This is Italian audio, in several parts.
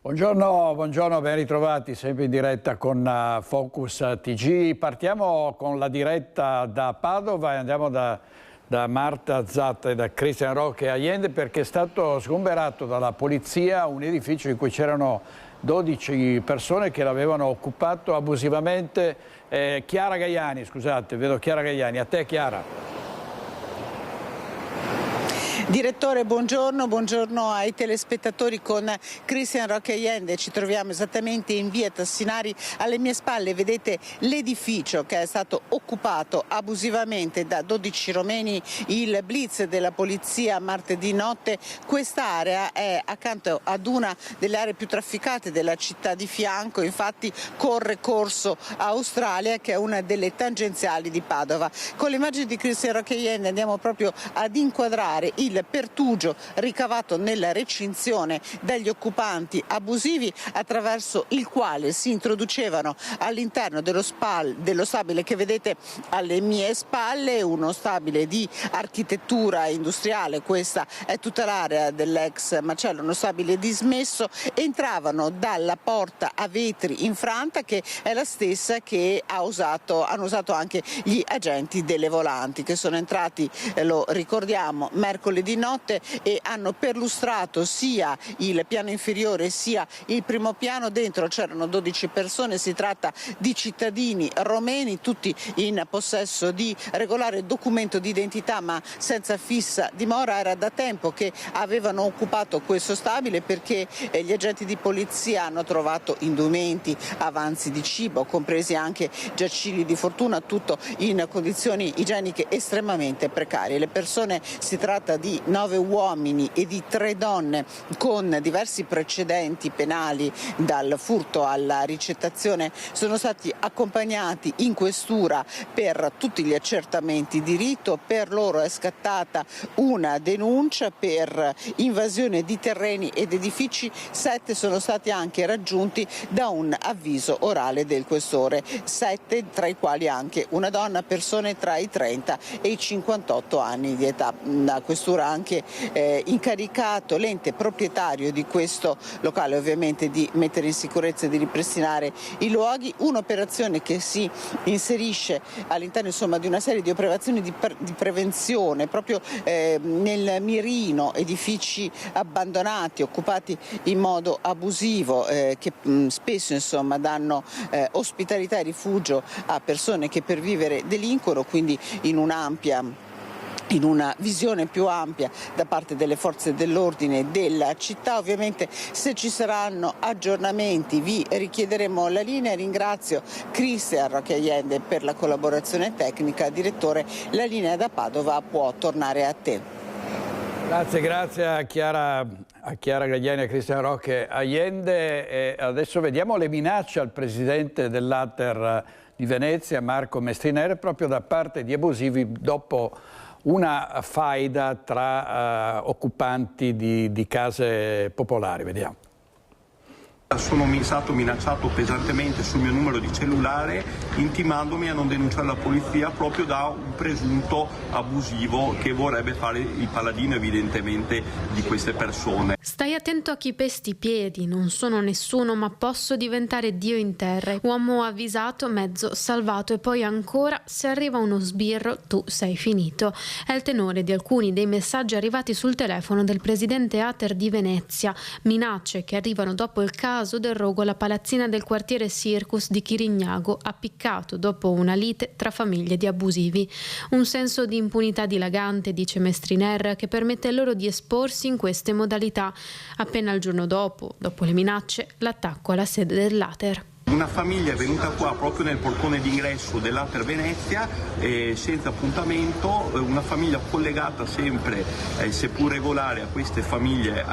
Buongiorno, ben ritrovati, sempre in diretta con Focus TG. Partiamo con la diretta da Padova e andiamo da Marta Zatta e da Cristian Roque Allende, perché è stato sgomberato dalla polizia un edificio in cui c'erano 12 persone che l'avevano occupato abusivamente. Chiara Gaiani, scusate, vedo Chiara Gaiani. A te, Chiara. Direttore, buongiorno ai telespettatori con Cristian Roque Allende. Ci troviamo esattamente in via Tassinari. Alle mie spalle vedete l'edificio che è stato occupato abusivamente da 12 romeni, il blitz della polizia martedì notte. Quest'area è accanto ad una delle aree più trafficate della città di fianco, infatti corre Corso Australia, che è una delle tangenziali di Padova. Con le immagini di Cristian Roque Allende andiamo proprio ad inquadrare il pertugio ricavato nella recinzione dagli occupanti abusivi, attraverso il quale si introducevano all'interno dello stabile che vedete alle mie spalle, uno stabile di architettura industriale. Questa è tutta l'area dell'ex macello, uno stabile dismesso. Entravano dalla porta a vetri infranta, che è la stessa che hanno usato anche gli agenti delle volanti, che sono entrati, lo ricordiamo, mercoledì di notte, e hanno perlustrato sia il piano inferiore sia il primo piano. Dentro c'erano 12 persone, si tratta di cittadini romeni, tutti in possesso di regolare documento di identità ma senza fissa dimora. Era da tempo che avevano occupato questo stabile, perché gli agenti di polizia hanno trovato indumenti, avanzi di cibo, compresi anche giaciglii di fortuna, tutto in condizioni igieniche estremamente precarie. Le persone, si tratta di 9 uomini e di 3 donne con diversi precedenti penali, dal furto alla ricettazione, sono stati accompagnati in questura per tutti gli accertamenti di rito. Per loro è scattata una denuncia per invasione di terreni ed edifici. 7 sono stati anche raggiunti da un avviso orale del questore, 7 tra i quali anche una donna, persone tra i 30 e i 58 anni di età. La questura anche incaricato l'ente proprietario di questo locale, ovviamente, di mettere in sicurezza e di ripristinare i luoghi. Un'operazione che si inserisce all'interno, insomma, di una serie di operazioni di prevenzione proprio nel mirino, edifici abbandonati, occupati in modo abusivo, che spesso, insomma, danno ospitalità e rifugio a persone che per vivere delinquono, quindi in una visione più ampia da parte delle forze dell'ordine della città. Ovviamente, se ci saranno aggiornamenti vi richiederemo la linea. Ringrazio Cristian Roque Allende per la collaborazione tecnica. Direttore, la linea da Padova può tornare a te. Grazie a Chiara Gaiani e a Cristian Roque Allende. E adesso vediamo le minacce al presidente dell'Ater di Venezia, Marco Mestriner, proprio da parte di abusivi dopo una faida tra occupanti di case popolari. Vediamo. Sono stato minacciato pesantemente sul mio numero di cellulare, intimandomi a non denunciare la polizia proprio da un presunto abusivo che vorrebbe fare il paladino, evidentemente, di queste persone. Stai attento a chi pesti i piedi, non sono nessuno ma posso diventare Dio in terra. Uomo avvisato, mezzo salvato, e poi ancora, se arriva uno sbirro tu sei finito. È il tenore di alcuni dei messaggi arrivati sul telefono del presidente Ater di Venezia, minacce che arrivano dopo il caso del rogo alla palazzina del quartiere Circus di Chirignago, appiccato dopo una lite tra famiglie di abusivi. Un senso di impunità dilagante, dice Mestriner, che permette loro di esporsi in queste modalità. Appena il giorno dopo le minacce, l'attacco alla sede dell'Ater. Una famiglia è venuta qua proprio nel portone d'ingresso dell'Ater Venezia, senza appuntamento, una famiglia collegata sempre, seppur regolare, a queste famiglie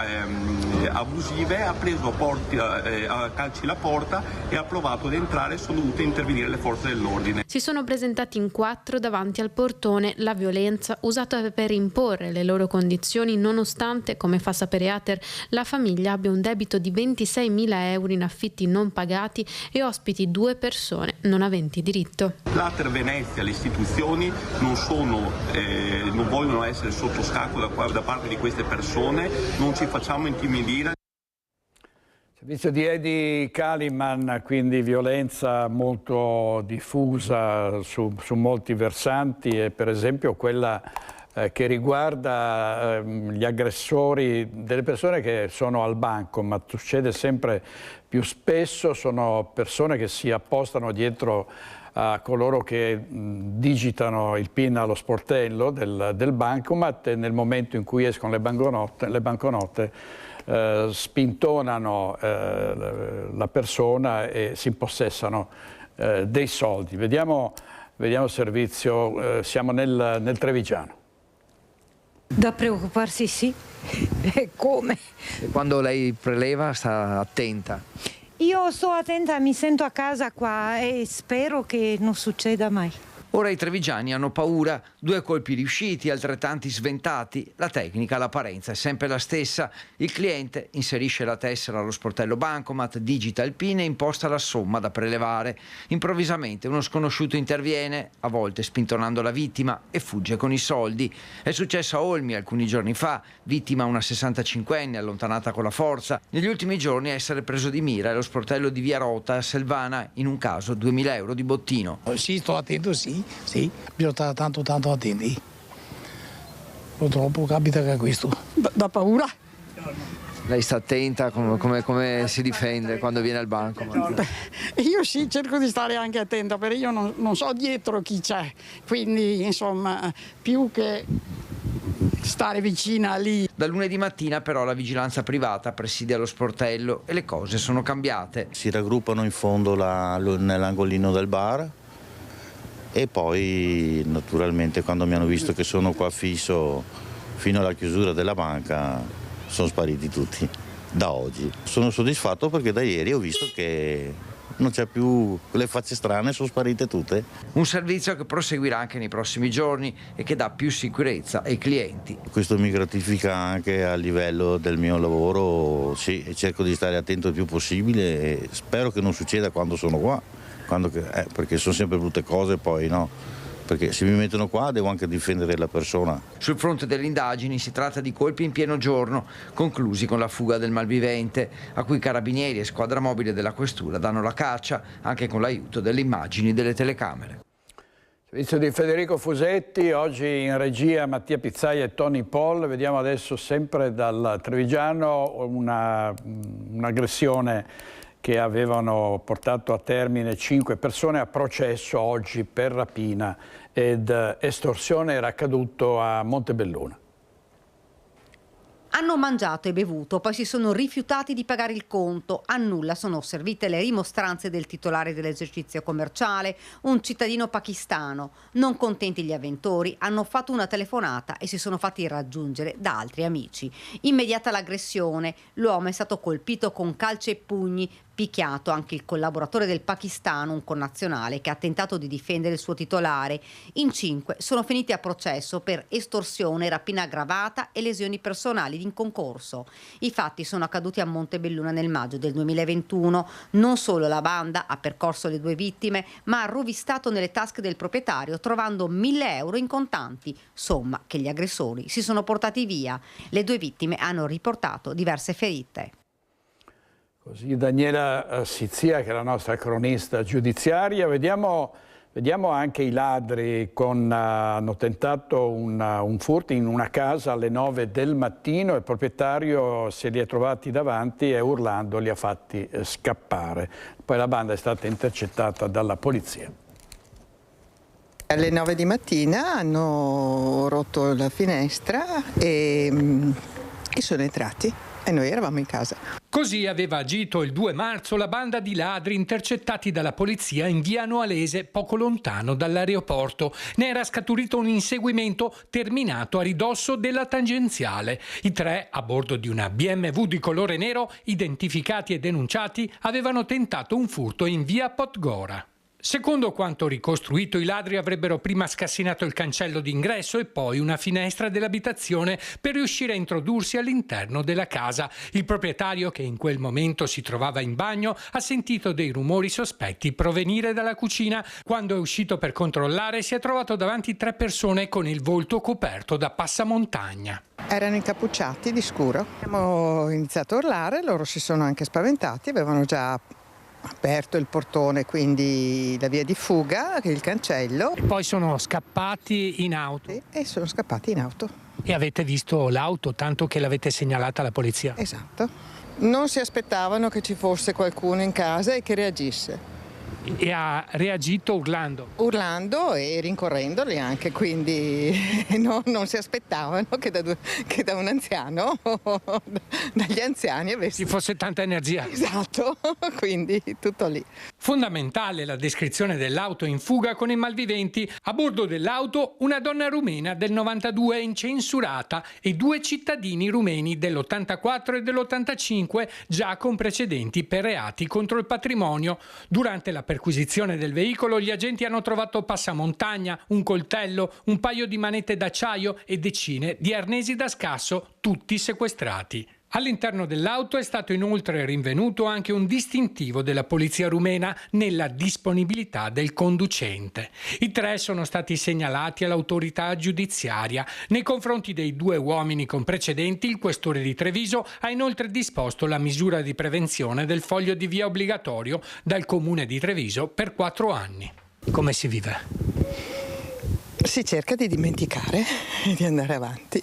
abusive, ha preso a calci la porta e ha provato ad entrare. Sono dovute intervenire le forze dell'ordine. Si sono presentati in 4 davanti al portone. La violenza usata per imporre le loro condizioni, nonostante, come fa sapere Ater, la famiglia abbia un debito di 26.000 euro in affitti non pagati e ospiti 2 persone non aventi diritto. L'Ater Venezia, le istituzioni non vogliono essere sotto scacco da parte di queste persone, non ci facciamo intimidire. Servizio di Edi Kaliman, quindi violenza molto diffusa su molti versanti e per esempio quella che riguarda gli aggressori delle persone che sono al banco, ma succede sempre più spesso, sono persone che si appostano dietro a coloro che digitano il PIN allo sportello del bancomat e nel momento in cui escono le banconote spintonano la persona e si impossessano dei soldi. Vediamo il servizio, siamo nel Trevigiano. Da preoccuparsi sì, e come? E quando lei preleva sta attenta? Io sto attenta, mi sento a casa qua e spero che non succeda mai. Ora i trevigiani hanno paura, 2 colpi riusciti, altrettanti sventati. La tecnica, l'apparenza è sempre la stessa. Il cliente inserisce la tessera allo sportello bancomat, digita il PIN e imposta la somma da prelevare. Improvvisamente uno sconosciuto interviene, a volte spintonando la vittima, e fugge con i soldi. È successo a Olmi alcuni giorni fa, vittima una 65enne allontanata con la forza. Negli ultimi giorni a essere preso di mira è lo sportello di Via Rota a Selvana, in un caso 2.000 euro di bottino. Sì, sto attento, sì, bisogna stare tanto attenti. Purtroppo capita che questo. Da paura. Lei sta attenta come si difende quando viene al banco? Io sì, cerco di stare anche attenta, perché io non so dietro chi c'è, quindi insomma più che stare vicina lì. Da lunedì mattina però la vigilanza privata presidia lo sportello e le cose sono cambiate. Si raggruppano in fondo nell'angolino del bar e poi naturalmente quando mi hanno visto che sono qua fisso fino alla chiusura della banca sono spariti tutti, da oggi. Sono soddisfatto perché da ieri ho visto che non c'è più, le facce strane sono sparite tutte. Un servizio che proseguirà anche nei prossimi giorni e che dà più sicurezza ai clienti. Questo mi gratifica anche a livello del mio lavoro, sì, cerco di stare attento il più possibile e spero che non succeda quando sono qua. Perché sono sempre brutte cose, poi no, perché se mi mettono qua devo anche difendere la persona. Sul fronte delle indagini si tratta di colpi in pieno giorno, conclusi con la fuga del malvivente, a cui carabinieri e squadra mobile della questura danno la caccia, anche con l'aiuto delle immagini delle telecamere. Servizio di Federico Fusetti, oggi in regia Mattia Pizzaia e Tony Paul. Vediamo adesso sempre dal Trevigiano un'aggressione che avevano portato a termine 5 persone a processo oggi per rapina ed estorsione, era accaduto a Montebelluna. Hanno mangiato e bevuto, poi si sono rifiutati di pagare il conto. A nulla sono servite le rimostranze del titolare dell'esercizio commerciale, un cittadino pakistano. Non contenti gli avventori, hanno fatto una telefonata e si sono fatti raggiungere da altri amici. Immediata l'aggressione, l'uomo è stato colpito con calci e pugni, picchiato anche il collaboratore del pakistano, un connazionale che ha tentato di difendere il suo titolare. In 5 sono finiti a processo per estorsione, rapina aggravata e lesioni personali in concorso. I fatti sono accaduti a Montebelluna nel maggio del 2021. Non solo la banda ha percorso le 2 vittime, ma ha rovistato nelle tasche del proprietario trovando 1.000 euro in contanti, somma che gli aggressori si sono portati via. Le 2 vittime hanno riportato diverse ferite. Così Daniela Sizia, che è la nostra cronista giudiziaria. Vediamo anche i ladri hanno tentato un furto in una casa alle 9 del mattino. Il proprietario se li è trovati davanti e urlando li ha fatti scappare. Poi la banda è stata intercettata dalla polizia. Alle 9 di mattina hanno rotto la finestra e sono entrati. E noi eravamo in casa. Così aveva agito il 2 marzo la banda di ladri intercettati dalla polizia in via Noalese, poco lontano dall'aeroporto. Ne era scaturito un inseguimento terminato a ridosso della tangenziale. I 3, a bordo di una BMW di colore nero, identificati e denunciati, avevano tentato un furto in via Podgora. Secondo quanto ricostruito, i ladri avrebbero prima scassinato il cancello d'ingresso e poi una finestra dell'abitazione per riuscire a introdursi all'interno della casa. Il proprietario, che in quel momento si trovava in bagno, ha sentito dei rumori sospetti provenire dalla cucina. Quando è uscito per controllare, si è trovato davanti 3 persone con il volto coperto da passamontagna. Erano incappucciati di scuro. Abbiamo iniziato a urlare, loro si sono anche spaventati, avevano già aperto il portone, quindi la via di fuga, il cancello. E poi sono scappati in auto? Sì, e sono scappati in auto. E avete visto l'auto, tanto che l'avete segnalata alla polizia? Esatto. Non si aspettavano che ci fosse qualcuno in casa e che reagisse. E ha reagito urlando? Urlando e rincorrendoli anche, quindi non si aspettavano che da un anziano, dagli anziani avessi... Ci fosse tanta energia. Esatto, quindi tutto lì. Fondamentale la descrizione dell'auto in fuga con i malviventi. A bordo dell'auto una donna rumena del 92 incensurata e 2 cittadini rumeni dell'84 e dell'85 già con precedenti per reati contro il patrimonio. Durante la perquisizione del veicolo gli agenti hanno trovato passamontagna, un coltello, un paio di manette d'acciaio e decine di arnesi da scasso, tutti sequestrati. All'interno dell'auto è stato inoltre rinvenuto anche un distintivo della polizia rumena nella disponibilità del conducente. I 3 sono stati segnalati all'autorità giudiziaria. Nei confronti dei 2 uomini con precedenti, il questore di Treviso ha inoltre disposto la misura di prevenzione del foglio di via obbligatorio dal comune di Treviso per 4 anni. Come si vive? Si cerca di dimenticare e di andare avanti.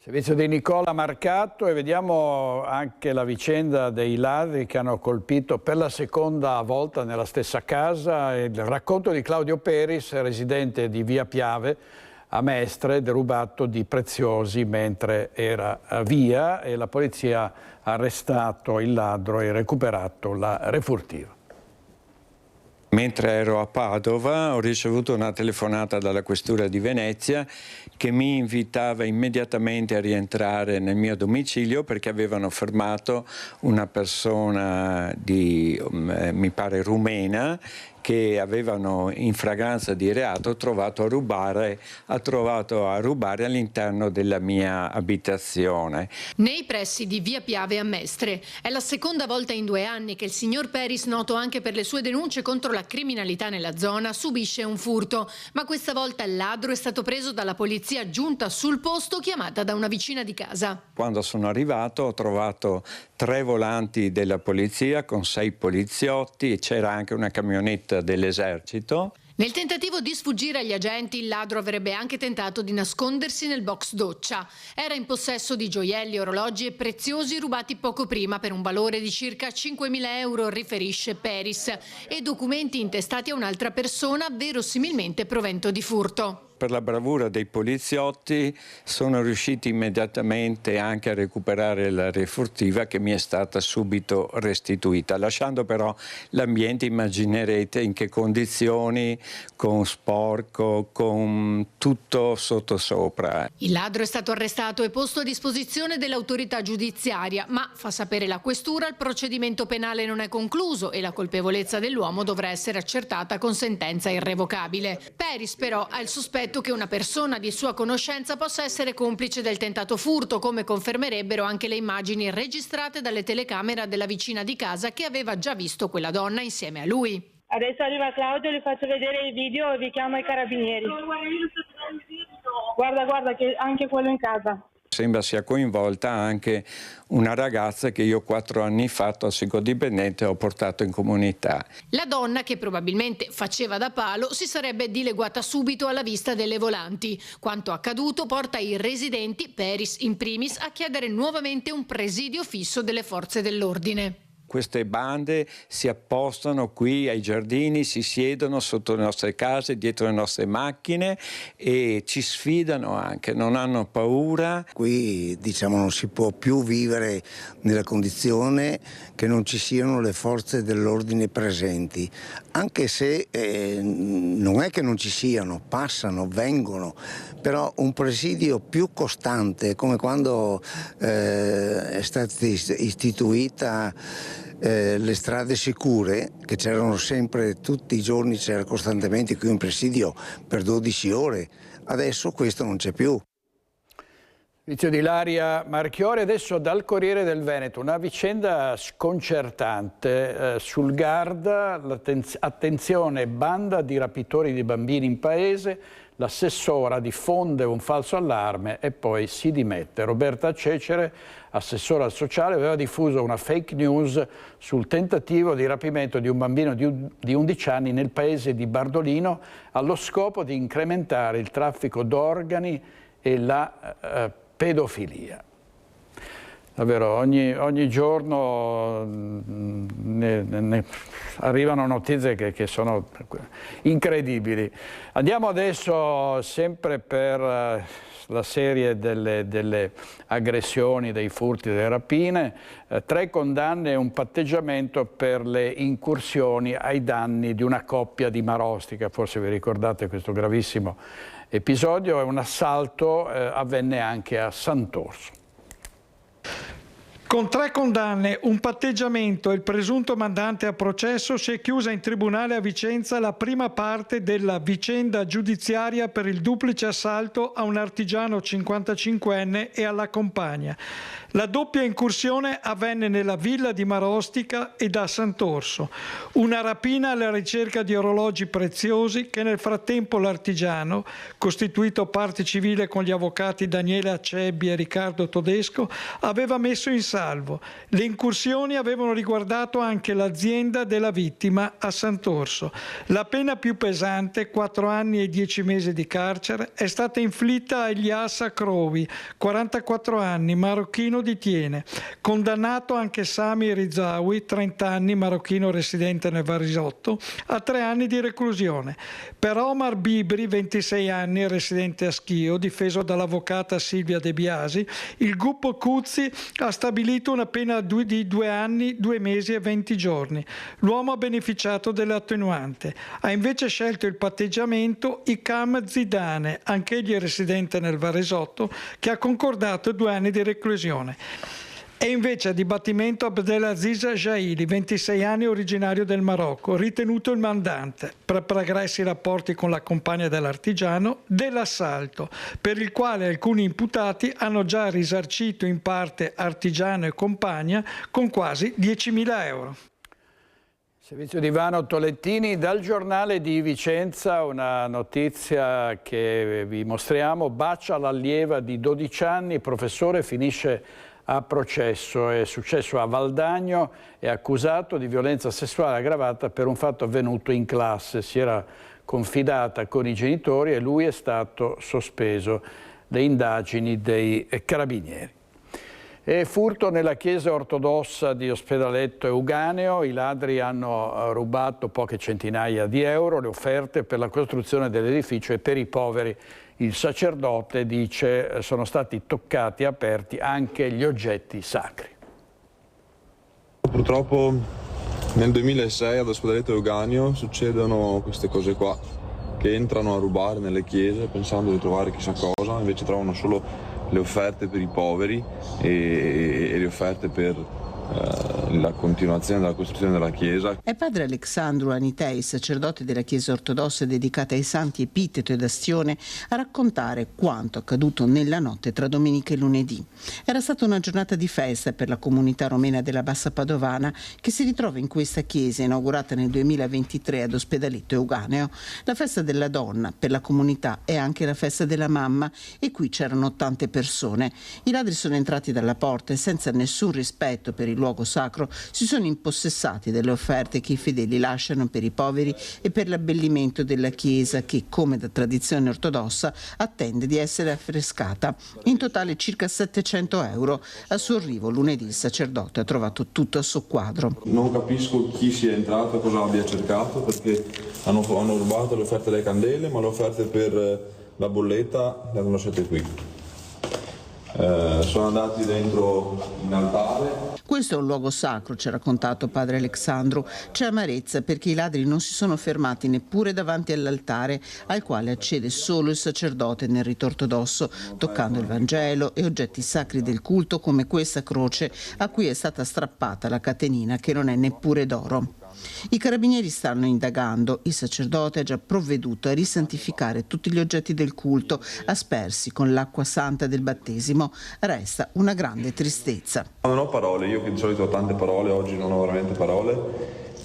Servizio di Nicola Marcato e vediamo anche la vicenda dei ladri che hanno colpito per la seconda volta nella stessa casa. Il racconto di Claudio Peris, residente di Via Piave a Mestre, derubato di preziosi mentre era via e la polizia ha arrestato il ladro e recuperato la refurtiva. Mentre ero a Padova ho ricevuto una telefonata dalla Questura di Venezia che mi invitava immediatamente a rientrare nel mio domicilio perché avevano fermato una persona mi pare rumena, che avevano in fragranza di reato trovato a rubare all'interno della mia abitazione. Nei pressi di Via Piave a Mestre. È la seconda volta in 2 anni che il signor Peris, noto anche per le sue denunce contro la criminalità nella zona, subisce un furto. Ma questa volta il ladro è stato preso dalla polizia giunta sul posto, chiamata da una vicina di casa. Quando sono arrivato ho trovato 3 volanti della polizia con 6 poliziotti e c'era anche una camionetta dell'esercito. Nel tentativo di sfuggire agli agenti, il ladro avrebbe anche tentato di nascondersi nel box doccia. Era in possesso di gioielli, orologi e preziosi rubati poco prima per un valore di circa 5.000 euro, riferisce Peris, e documenti intestati a un'altra persona, verosimilmente provento di furto. Per la bravura dei poliziotti sono riusciti immediatamente anche a recuperare la refurtiva che mi è stata subito restituita, lasciando però l'ambiente, immaginerete in che condizioni, con sporco, con tutto sottosopra. Il ladro è stato arrestato e posto a disposizione dell'autorità giudiziaria, ma, fa sapere la questura, il procedimento penale non è concluso e la colpevolezza dell'uomo dovrà essere accertata con sentenza irrevocabile. Peris però ha il sospetto che una persona di sua conoscenza possa essere complice del tentato furto, come confermerebbero anche le immagini registrate dalle telecamere della vicina di casa che aveva già visto quella donna insieme a lui. Adesso arriva Claudio, le faccio vedere il video e vi chiamo i carabinieri. Guarda che anche quello in casa. Sembra sia coinvolta anche una ragazza che io 4 anni fa, tossicodipendente, ho portato in comunità. La donna, che probabilmente faceva da palo, si sarebbe dileguata subito alla vista delle volanti. Quanto accaduto porta i residenti, Peris in primis, a chiedere nuovamente un presidio fisso delle forze dell'ordine. Queste bande si appostano qui ai giardini, si siedono sotto le nostre case, dietro le nostre macchine e ci sfidano anche, non hanno paura. Qui non si può più vivere nella condizione che non ci siano le forze dell'ordine presenti, anche se non è che non ci siano, passano, vengono, però un presidio più costante, come quando è stata istituita le strade sicure, che c'erano sempre, tutti i giorni c'era costantemente qui un presidio per 12 ore. Adesso questo non c'è più. Servizio di Ilaria Marchiori. Adesso dal Corriere del Veneto, una vicenda sconcertante sul Garda, attenzione, banda di rapitori di bambini in paese, l'assessora diffonde un falso allarme e poi si dimette. Roberta Cecere, assessora al sociale, aveva diffuso una fake news sul tentativo di rapimento di un bambino di 11 anni nel paese di Bardolino allo scopo di incrementare il traffico d'organi e la pedofilia. Davvero, ogni giorno ne arrivano notizie che sono incredibili. Andiamo adesso sempre per la serie delle aggressioni, dei furti, delle rapine. 3 condanne e un patteggiamento per le incursioni ai danni di una coppia di Marostica. Forse vi ricordate questo gravissimo episodio. Un assalto avvenne anche a Sant'Orso. Con 3 condanne, un patteggiamento e il presunto mandante a processo, si è chiusa in tribunale a Vicenza la prima parte della vicenda giudiziaria per il duplice assalto a un artigiano 55enne e alla compagna. La doppia incursione avvenne nella villa di Marostica e a Sant'Orso. Una rapina alla ricerca di orologi preziosi che nel frattempo l'artigiano, costituito parte civile con gli avvocati Daniele Acebbi e Riccardo Todesco, aveva messo in salvo. Le incursioni avevano riguardato anche l'azienda della vittima a Sant'Orso. La pena più pesante, 4 anni e 10 mesi di carcere, è stata inflitta a Elias Acrovi, 44 anni, marocchino di Tiene. Condannato anche Sami Rizawi, 30 anni, marocchino residente nel Varisotto, a 3 anni di reclusione. Per Omar Bibri, 26 anni, residente a Schio, difeso dall'avvocata Silvia De Biasi, il gruppo Cuzzi ha stabilito una pena di 2 anni, 2 mesi e 20 giorni. L'uomo ha beneficiato dell'attenuante. Ha invece scelto il patteggiamento Ikam Zidane, anch'egli residente nel Varesotto, che ha concordato 2 anni di reclusione. E invece a dibattimento Abdelaziz Jaili, 26 anni, originario del Marocco, ritenuto il mandante per pregressi rapporti con la compagna dell'artigiano dell'assalto, per il quale alcuni imputati hanno già risarcito in parte artigiano e compagna con quasi 10.000 euro. Servizio di Ivano Tolettini. Dal giornale di Vicenza una notizia che vi mostriamo: bacia l'allieva di 12 anni, professore finisce a processo. È successo a Valdagno, è accusato di violenza sessuale aggravata per un fatto avvenuto in classe. Si era confidata con i genitori e lui è stato sospeso. Le indagini dei carabinieri. E furto nella chiesa ortodossa di Ospedaletto Euganeo. I ladri hanno rubato poche centinaia di euro, le offerte per la costruzione dell'edificio e per i poveri. Il sacerdote dice sono stati toccati e aperti anche gli oggetti sacri. Purtroppo nel 2006 ad Ospedaletto Euganeo succedono queste cose qua, che entrano a rubare nelle chiese pensando di trovare chissà cosa, invece trovano solo le offerte per i poveri e le offerte per la continuazione della costruzione della chiesa. È padre Alexandru Anitei, sacerdote della Chiesa ortodossa dedicata ai santi Epiteto ed Astione, a raccontare quanto accaduto nella notte tra domenica e lunedì. Era stata una giornata di festa per la comunità romena della Bassa Padovana, che si ritrova in questa chiesa inaugurata nel 2023 ad Ospedaletto Euganeo. La festa della donna per la comunità è anche la festa della mamma, e qui c'erano tante persone. I ladri sono entrati dalla porta e senza nessun rispetto per il luogo sacro si sono impossessati delle offerte che i fedeli lasciano per i poveri e per l'abbellimento della chiesa, che, come da tradizione ortodossa, attende di essere affrescata. In totale circa 700 euro. Al suo arrivo lunedì il sacerdote ha trovato tutto a soqquadro. Non capisco chi sia entrato e cosa abbia cercato, perché hanno rubato le offerte delle candele, ma le offerte per la bolletta le hanno lasciate qui. Sono andati dentro in altare. Questo è un luogo sacro, ci ha raccontato padre Alexandru. C'è amarezza perché i ladri non si sono fermati neppure davanti all'altare, al quale accede solo il sacerdote nel rito ortodosso, toccando il Vangelo e oggetti sacri del culto come questa croce a cui è stata strappata la catenina che non è neppure d'oro. I carabinieri stanno indagando, il sacerdote ha già provveduto a risantificare tutti gli oggetti del culto aspersi con l'acqua santa del battesimo. Resta una grande tristezza. Non ho parole, io che di solito ho tante parole, oggi non ho veramente parole,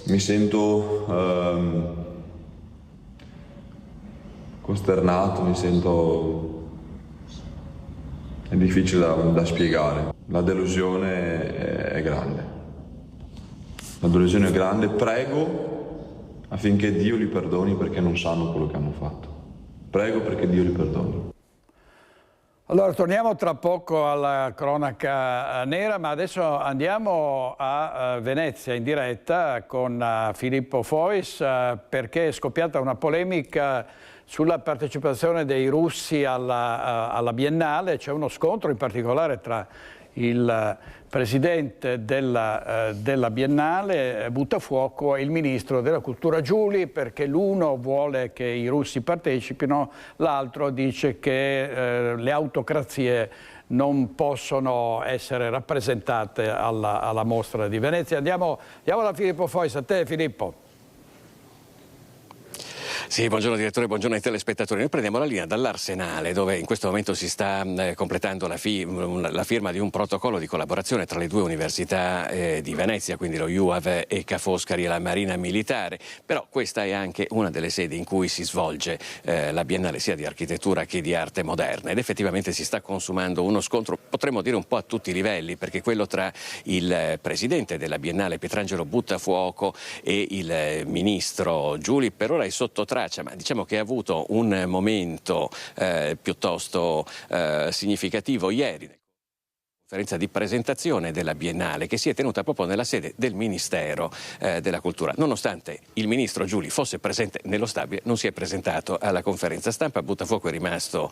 mi sento costernato, mi sento... è difficile da spiegare, la delusione è grande. La delusione è grande, prego affinché Dio li perdoni perché non sanno quello che hanno fatto. Prego perché Dio li perdoni. Allora, torniamo tra poco alla cronaca nera, ma adesso andiamo a Venezia in diretta con Filippo Fois perché è scoppiata una polemica sulla partecipazione dei russi alla Biennale. C'è uno scontro in particolare tra il presidente della Biennale Buttafuoco e il ministro della Cultura Giuli, perché l'uno vuole che i russi partecipino, l'altro dice che le autocrazie non possono essere rappresentate alla mostra di Venezia. Andiamo da Filippo Fois. A te, Filippo. Sì, buongiorno direttore, buongiorno ai telespettatori. Noi prendiamo la linea dall'Arsenale, dove in questo momento si sta completando la firma di un protocollo di collaborazione tra le due università di Venezia, quindi lo UAV e Ca' Foscari e la Marina Militare. Però questa è anche una delle sedi in cui si svolge la Biennale sia di architettura che di arte moderna, ed effettivamente si sta consumando uno scontro, potremmo dire un po' a tutti i livelli, perché quello tra il presidente della Biennale Pietrangelo Buttafuoco e il ministro Giuli per ora è sotto traccia, ma diciamo che ha avuto un momento piuttosto significativo ieri. Conferenza di presentazione della Biennale che si è tenuta proprio nella sede del Ministero della Cultura. Nonostante il ministro Giuli fosse presente nello stabile, non si è presentato alla conferenza stampa. Buttafuoco è rimasto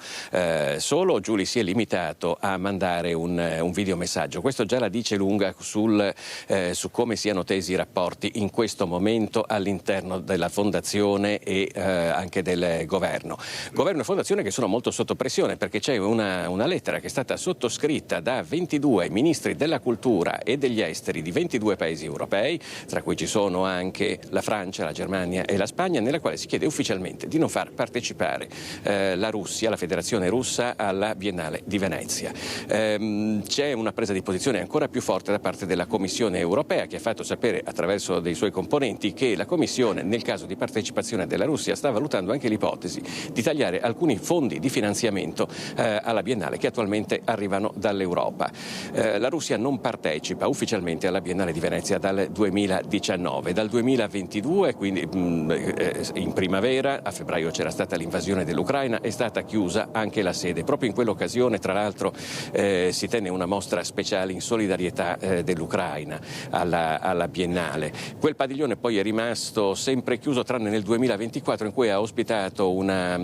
solo. Giuli si è limitato a mandare un videomessaggio. Questo già la dice lunga su come siano tesi i rapporti in questo momento all'interno della fondazione e anche del governo. Governo e fondazione che sono molto sotto pressione, perché c'è una lettera che è stata sottoscritta da 22 ministri della cultura e degli esteri di 22 paesi europei, tra cui ci sono anche la Francia, la Germania e la Spagna, nella quale si chiede ufficialmente di non far partecipare la Russia, la Federazione Russa, alla Biennale di Venezia. C'è una presa di posizione ancora più forte da parte della Commissione europea, che ha fatto sapere attraverso dei suoi componenti che la Commissione, nel caso di partecipazione della Russia, sta valutando anche l'ipotesi di tagliare alcuni fondi di finanziamento alla Biennale che attualmente arrivano dall'Europa. La Russia non partecipa ufficialmente alla Biennale di Venezia dal 2019. Dal 2022, quindi in primavera, a febbraio c'era stata l'invasione dell'Ucraina, è stata chiusa anche la sede. Proprio in quell'occasione, tra l'altro, si tenne una mostra speciale in solidarietà dell'Ucraina alla Biennale. Quel padiglione poi è rimasto sempre chiuso, tranne nel 2024, in cui ha ospitato una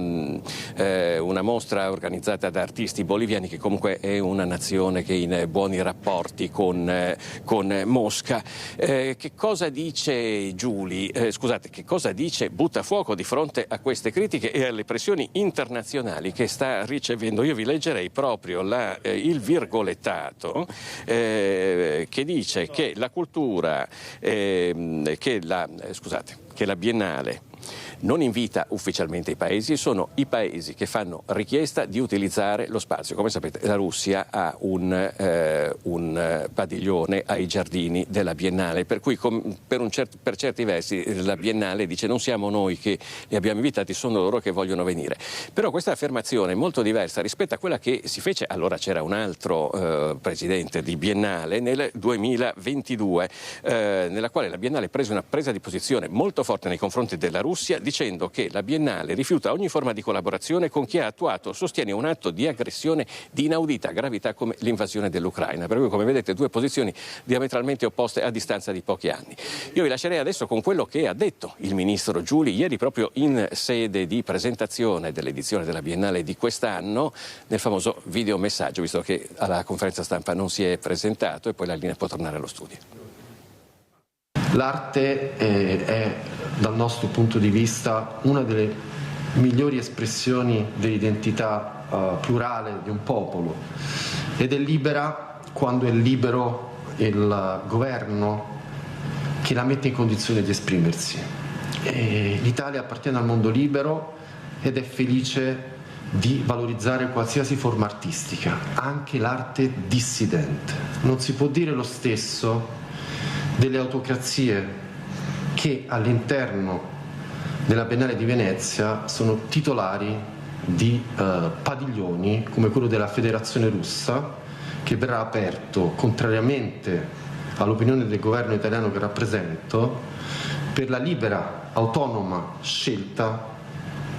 mostra organizzata da artisti boliviani, che comunque è una nazione che in buoni rapporti con Mosca. Che cosa dice che cosa dice Buttafuoco di fronte a queste critiche e alle pressioni internazionali che sta ricevendo? Io vi leggerei proprio il virgolettato che dice che la cultura, che la Biennale non invita ufficialmente i paesi, sono i paesi che fanno richiesta di utilizzare lo spazio. Come sapete, la Russia ha un padiglione ai giardini della Biennale, per cui per certi versi la Biennale dice non siamo noi che li abbiamo invitati, sono loro che vogliono venire. Però questa affermazione è molto diversa rispetto a quella che si fece, allora c'era un altro presidente di Biennale, nel 2022, nella quale la Biennale prese una presa di posizione molto forte nei confronti della Russia, Russia, dicendo che la Biennale rifiuta ogni forma di collaborazione con chi ha attuato o sostiene un atto di aggressione di inaudita gravità come l'invasione dell'Ucraina. Per cui, come vedete, due posizioni diametralmente opposte a distanza di pochi anni. Io vi lascerei adesso con quello che ha detto il ministro Giuli ieri proprio in sede di presentazione dell'edizione della Biennale di quest'anno, nel famoso videomessaggio, visto che alla conferenza stampa non si è presentato, e poi la linea può tornare allo studio. L'arte è, dal nostro punto di vista, una delle migliori espressioni dell'identità plurale di un popolo, ed è libera quando è libero il governo che la mette in condizione di esprimersi. L'Italia appartiene al mondo libero ed è felice di valorizzare qualsiasi forma artistica, anche l'arte dissidente. Non si può dire lo stesso delle autocrazie che all'interno della Biennale di Venezia sono titolari di padiglioni come quello della Federazione Russa, che verrà aperto, contrariamente all'opinione del governo italiano che rappresento, per la libera, autonoma scelta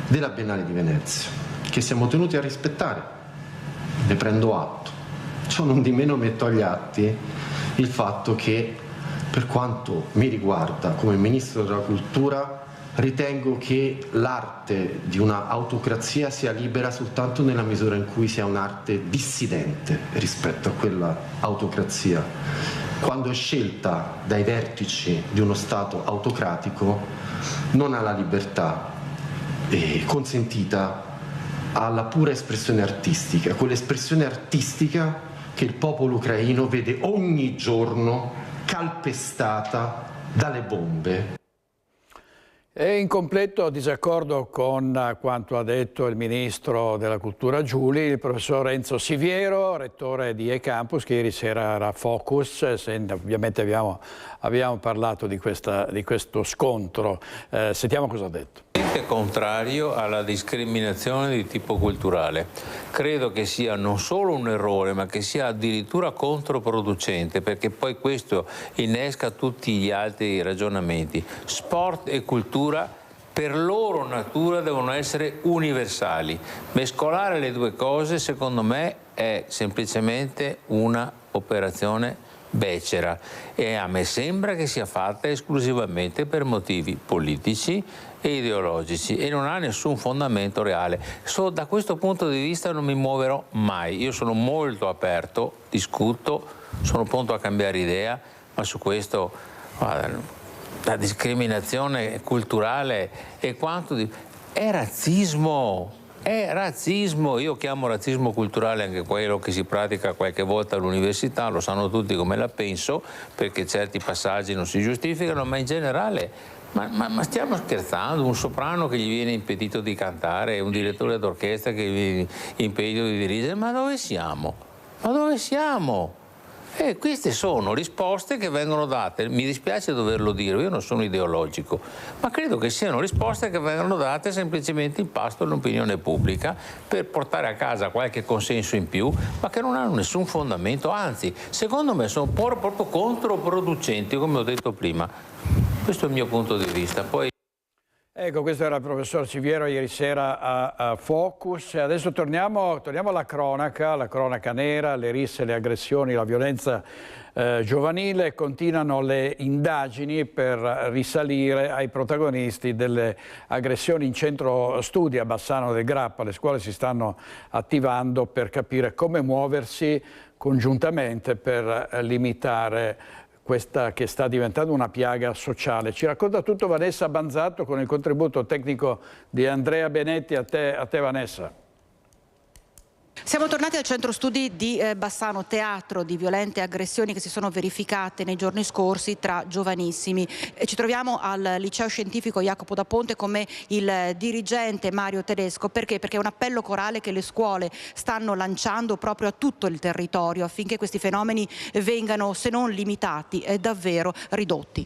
della Biennale di Venezia, che siamo tenuti a rispettare. Ne prendo atto. Ciò non di meno metto agli atti il fatto che, per quanto mi riguarda come Ministro della Cultura, ritengo che l'arte di una autocrazia sia libera soltanto nella misura in cui sia un'arte dissidente rispetto a quella autocrazia. Quando è scelta dai vertici di uno Stato autocratico, non ha la libertà consentita alla pura espressione artistica, quell'espressione artistica che il popolo ucraino vede ogni giorno calpestata dalle bombe. È in completo disaccordo con quanto ha detto il Ministro della Cultura Giuli, il professor Enzo Siviero, rettore di E-Campus, che ieri sera era a Focus. Ovviamente abbiamo parlato di questo scontro. Sentiamo cosa ha detto. È contrario alla discriminazione di tipo culturale. Credo che sia non solo un errore, ma che sia addirittura controproducente, perché poi questo innesca tutti gli altri ragionamenti. Sport e cultura per loro natura devono essere universali. Mescolare le due cose, secondo me, è semplicemente una operazione becera, e a me sembra che sia fatta esclusivamente per motivi politici e ideologici e non ha nessun fondamento reale. Da questo punto di vista non mi muoverò mai. Io sono molto aperto, discuto, sono pronto a cambiare idea, ma su questo, guarda, la discriminazione culturale è razzismo. È razzismo. Io chiamo razzismo culturale anche quello che si pratica qualche volta all'università, lo sanno tutti come la penso, perché certi passaggi non si giustificano, ma in generale, ma stiamo scherzando? Un soprano che gli viene impedito di cantare, un direttore d'orchestra che gli viene impedito di dirigere, ma dove siamo? Ma dove siamo? Queste sono risposte che vengono date, mi dispiace doverlo dire, io non sono ideologico, ma credo che siano risposte che vengono date semplicemente in pasto all'opinione pubblica per portare a casa qualche consenso in più, ma che non hanno nessun fondamento, anzi, secondo me sono proprio controproducenti, come ho detto prima. Questo è il mio punto di vista. Poi... Ecco, questo era il professor Siviero ieri sera a Focus. Adesso torniamo alla cronaca, la cronaca nera, le risse, le aggressioni, la violenza giovanile. Continuano le indagini per risalire ai protagonisti delle aggressioni in centro studi a Bassano del Grappa. Le scuole si stanno attivando per capire come muoversi congiuntamente per limitare questa che sta diventando una piaga sociale. Ci racconta tutto Vanessa Banzatto con il contributo tecnico di Andrea Benetti. A te Vanessa. Siamo tornati al centro studi di Bassano, teatro di violente aggressioni che si sono verificate nei giorni scorsi tra giovanissimi. Ci troviamo al liceo scientifico Jacopo da Ponte come il dirigente Mario Tedesco. Perché? Perché è un appello corale che le scuole stanno lanciando proprio a tutto il territorio affinché questi fenomeni vengano, se non limitati, davvero ridotti.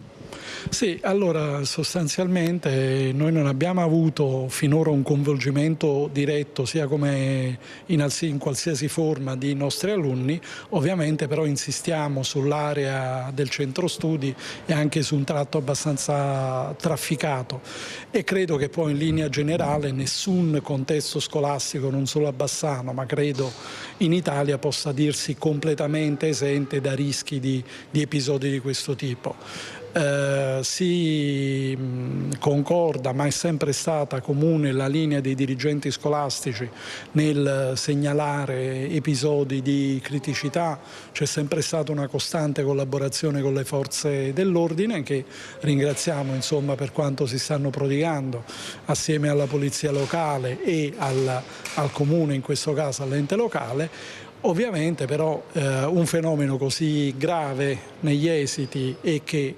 Sì, allora sostanzialmente noi non abbiamo avuto finora un coinvolgimento diretto sia come in qualsiasi forma di nostri alunni, ovviamente però insistiamo sull'area del centro studi e anche su un tratto abbastanza trafficato e credo che poi in linea generale nessun contesto scolastico, non solo a Bassano ma credo in Italia, possa dirsi completamente esente da rischi di episodi di questo tipo. Si concorda, ma è sempre stata comune la linea dei dirigenti scolastici nel segnalare episodi di criticità, c'è sempre stata una costante collaborazione con le forze dell'ordine che ringraziamo insomma per quanto si stanno prodigando assieme alla polizia locale e al comune, in questo caso all'ente locale. Ovviamente però un fenomeno così grave negli esiti e che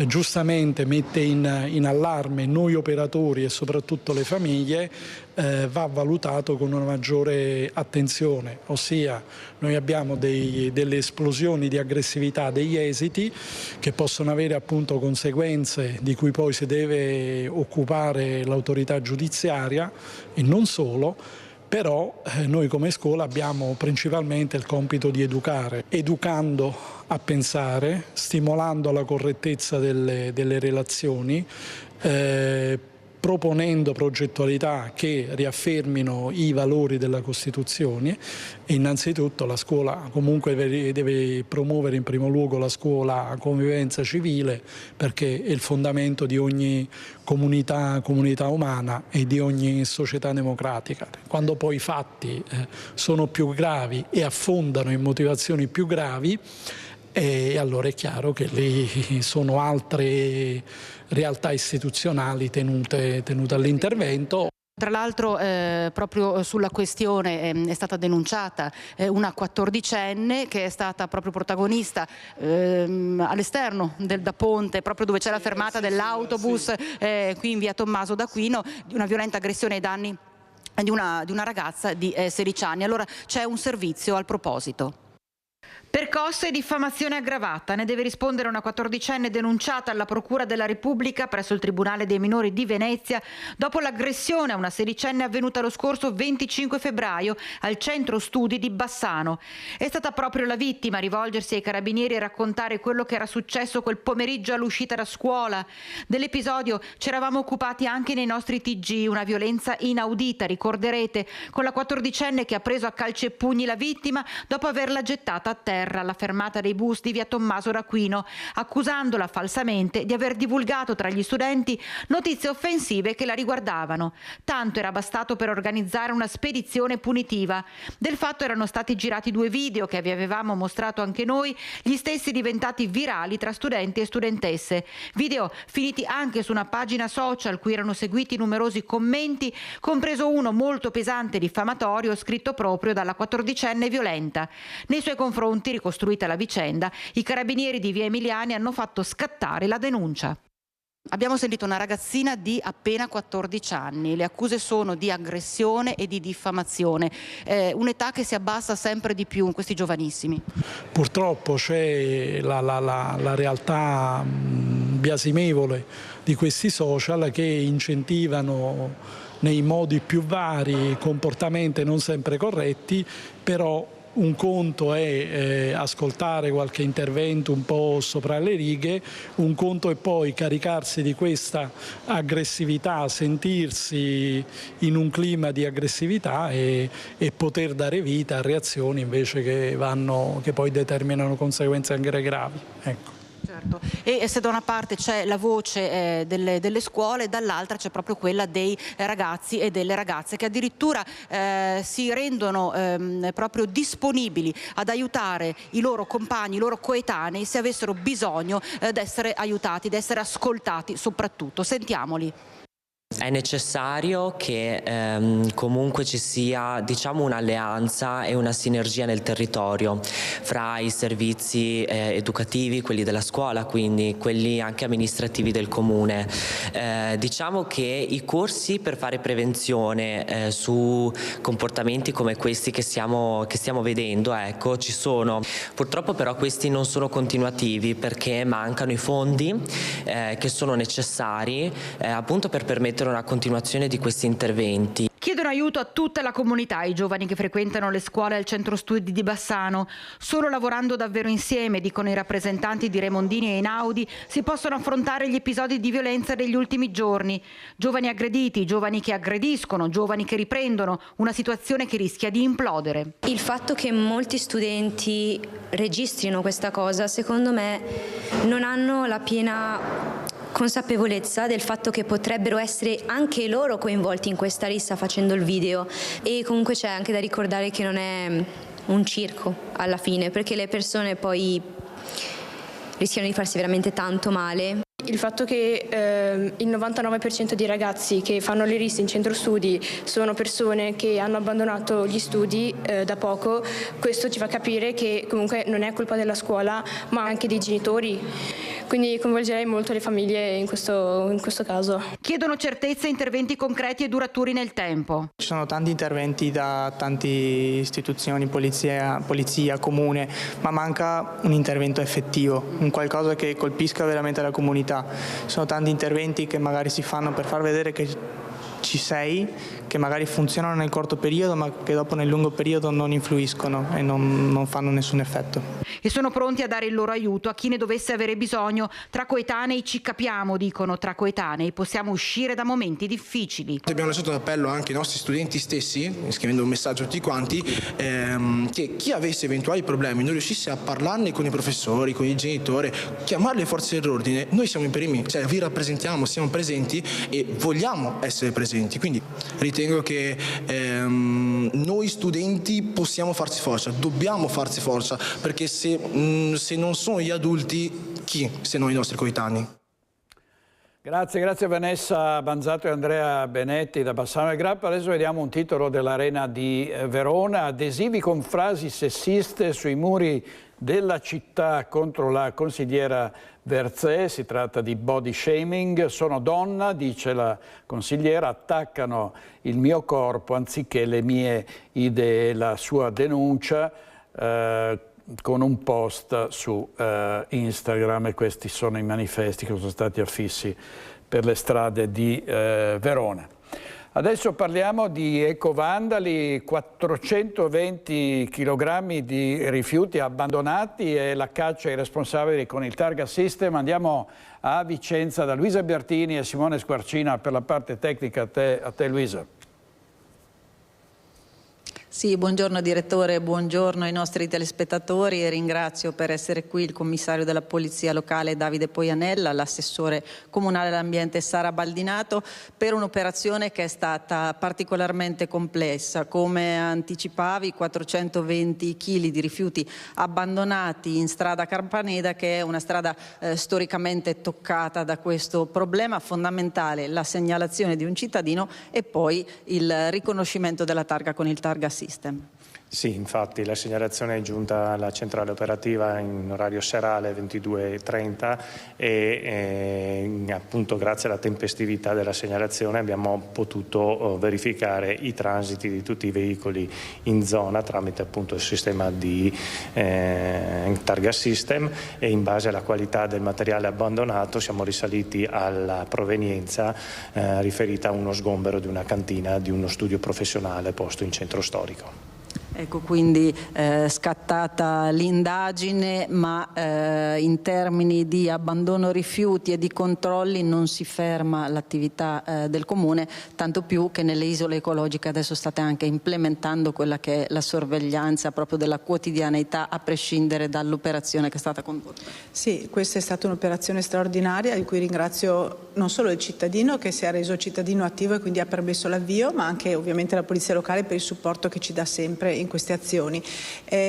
giustamente mette in allarme noi operatori e soprattutto le famiglie va valutato con una maggiore attenzione, ossia noi abbiamo delle esplosioni di aggressività degli esiti che possono avere appunto conseguenze di cui poi si deve occupare l'autorità giudiziaria e non solo. Però noi come scuola abbiamo principalmente il compito di educare, educando a pensare, stimolando la correttezza delle relazioni, proponendo progettualità che riaffermino i valori della Costituzione e innanzitutto la scuola comunque deve promuovere in primo luogo la scuola convivenza civile perché è il fondamento di ogni comunità umana e di ogni società democratica. Quando poi i fatti sono più gravi e affondano in motivazioni più gravi, e allora è chiaro che lì sono altre realtà istituzionali tenute all'intervento. Tra l'altro proprio sulla questione è stata denunciata una 14enne che è stata proprio protagonista all'esterno da Ponte, proprio dove c'è la fermata dell'autobus qui in via Tommaso d'Aquino, di una violenta aggressione ai danni di una ragazza di 16 anni. Allora c'è un servizio al proposito. Percosse e diffamazione aggravata. Ne deve rispondere una 14enne denunciata alla Procura della Repubblica presso il Tribunale dei Minori di Venezia dopo l'aggressione a una 16enne avvenuta lo scorso 25 febbraio al centro studi di Bassano. È stata proprio la vittima a rivolgersi ai carabinieri e raccontare quello che era successo quel pomeriggio all'uscita da scuola. Dell'episodio ci eravamo occupati anche nei nostri TG, una violenza inaudita, ricorderete, con la 14enne che ha preso a calci e pugni la vittima dopo averla gettata a terra alla fermata dei bus di via Tommaso d'Aquino, accusandola falsamente di aver divulgato tra gli studenti notizie offensive che la riguardavano. Tanto era bastato per organizzare una spedizione punitiva. Del fatto erano stati girati 2 video che vi avevamo mostrato anche noi, gli stessi diventati virali tra studenti e studentesse. Video finiti anche su una pagina social cui erano seguiti numerosi commenti, compreso uno molto pesante e diffamatorio scritto proprio dalla 14enne violenta. Nei suoi confronti, ricostruita la vicenda, i carabinieri di via Emiliani hanno fatto scattare la denuncia. Abbiamo sentito una ragazzina di appena 14 anni, le accuse sono di aggressione e di diffamazione, un'età che si abbassa sempre di più in questi giovanissimi. Purtroppo c'è la realtà biasimevole di questi social che incentivano nei modi più vari comportamenti non sempre corretti, però un conto è ascoltare qualche intervento un po' sopra le righe, un conto è poi caricarsi di questa aggressività, sentirsi in un clima di aggressività e poter dare vita a reazioni invece che poi determinano conseguenze anche gravi. Ecco. Certo. E se da una parte c'è la voce delle scuole, dall'altra c'è proprio quella dei ragazzi e delle ragazze che addirittura si rendono proprio disponibili ad aiutare i loro compagni, i loro coetanei se avessero bisogno di essere aiutati, di essere ascoltati soprattutto. Sentiamoli. È necessario che comunque ci sia, diciamo, un'alleanza e una sinergia nel territorio fra i servizi educativi, quelli della scuola, quindi quelli anche amministrativi del comune. Diciamo che i corsi per fare prevenzione su comportamenti come questi che stiamo vedendo, ecco, ci sono. Purtroppo però questi non sono continuativi perché mancano i fondi che sono necessari appunto per permettere una continuazione di questi interventi. Chiedono aiuto a tutta la comunità, i giovani che frequentano le scuole al centro studi di Bassano. Solo lavorando davvero insieme, dicono i rappresentanti di Remondini e Einaudi, si possono affrontare gli episodi di violenza degli ultimi giorni. Giovani aggrediti, giovani che aggrediscono, giovani che riprendono, una situazione che rischia di implodere. Il fatto che molti studenti registrino questa cosa, secondo me, non hanno la piena consapevolezza del fatto che potrebbero essere anche loro coinvolti in questa rissa facendo il video, e comunque c'è anche da ricordare che non è un circo alla fine, perché le persone poi rischiano di farsi veramente tanto male. Il fatto che il 99% dei ragazzi che fanno le risse in centro studi sono persone che hanno abbandonato gli studi da poco, questo ci fa capire che comunque non è colpa della scuola ma anche dei genitori, quindi coinvolgerei molto le famiglie in questo caso. Chiedono certezze e interventi concreti e duraturi nel tempo. Ci sono tanti interventi da tante istituzioni, polizia, comune, ma manca un intervento effettivo, un qualcosa che colpisca veramente la comunità. Sono tanti interventi che magari si fanno per far vedere che ci sei, che magari funzionano nel corto periodo ma che dopo nel lungo periodo non influiscono e non fanno nessun effetto. E sono pronti a dare il loro aiuto a chi ne dovesse avere bisogno. Tra coetanei ci capiamo, dicono, tra coetanei possiamo uscire da momenti difficili. Abbiamo lasciato un appello anche ai nostri studenti stessi, scrivendo un messaggio a tutti quanti, che chi avesse eventuali problemi non riuscisse a parlarne con i professori, con i genitori, chiamare le forze dell'ordine. Noi siamo i primi, cioè vi rappresentiamo, siamo presenti e vogliamo essere presenti, quindi ritengo che noi studenti possiamo farci forza, dobbiamo farci forza, perché se non sono gli adulti, chi se non i nostri coetanei? Grazie Vanessa Banzato e Andrea Benetti da Bassano e Grappa. Adesso vediamo un titolo dell'Arena di Verona: adesivi con frasi sessiste sui muri della città contro la consigliera Verzé. Si tratta di body shaming. Sono donna, dice la consigliera, attaccano il mio corpo anziché le mie idee. La sua denuncia con un post su Instagram, e questi sono i manifesti che sono stati affissi per le strade di Verona. Adesso parliamo di ecovandali: 420 kg di rifiuti abbandonati e la caccia ai responsabili con il Targa System. Andiamo a Vicenza da Luisa Bertini e Simone Squarcina per la parte tecnica. A te Luisa. Sì, buongiorno direttore, buongiorno ai nostri telespettatori e ringrazio per essere qui il commissario della Polizia Locale Davide Poianella, l'assessore comunale all'ambiente Sara Baldinato, per un'operazione che è stata particolarmente complessa. Come anticipavi, 420 kg di rifiuti abbandonati in strada Carpaneda, che è una strada storicamente toccata da questo problema. Fondamentale la segnalazione di un cittadino e poi il riconoscimento della targa con il Targa System. Sì, infatti la segnalazione è giunta alla centrale operativa in orario serale 22:30 e appunto grazie alla tempestività della segnalazione abbiamo potuto verificare i transiti di tutti i veicoli in zona tramite appunto il sistema di Targa System, e in base alla qualità del materiale abbandonato siamo risaliti alla provenienza riferita a uno sgombero di una cantina di uno studio professionale posto in centro storico. Ecco, quindi scattata l'indagine, ma in termini di abbandono rifiuti e di controlli non si ferma l'attività del Comune, tanto più che nelle isole ecologiche adesso state anche implementando quella che è la sorveglianza proprio della quotidianità, a prescindere dall'operazione che è stata condotta. Sì, questa è stata un'operazione straordinaria, di cui ringrazio non solo il cittadino che si è reso cittadino attivo e quindi ha permesso l'avvio, ma anche ovviamente la Polizia Locale per il supporto che ci dà sempre in queste azioni.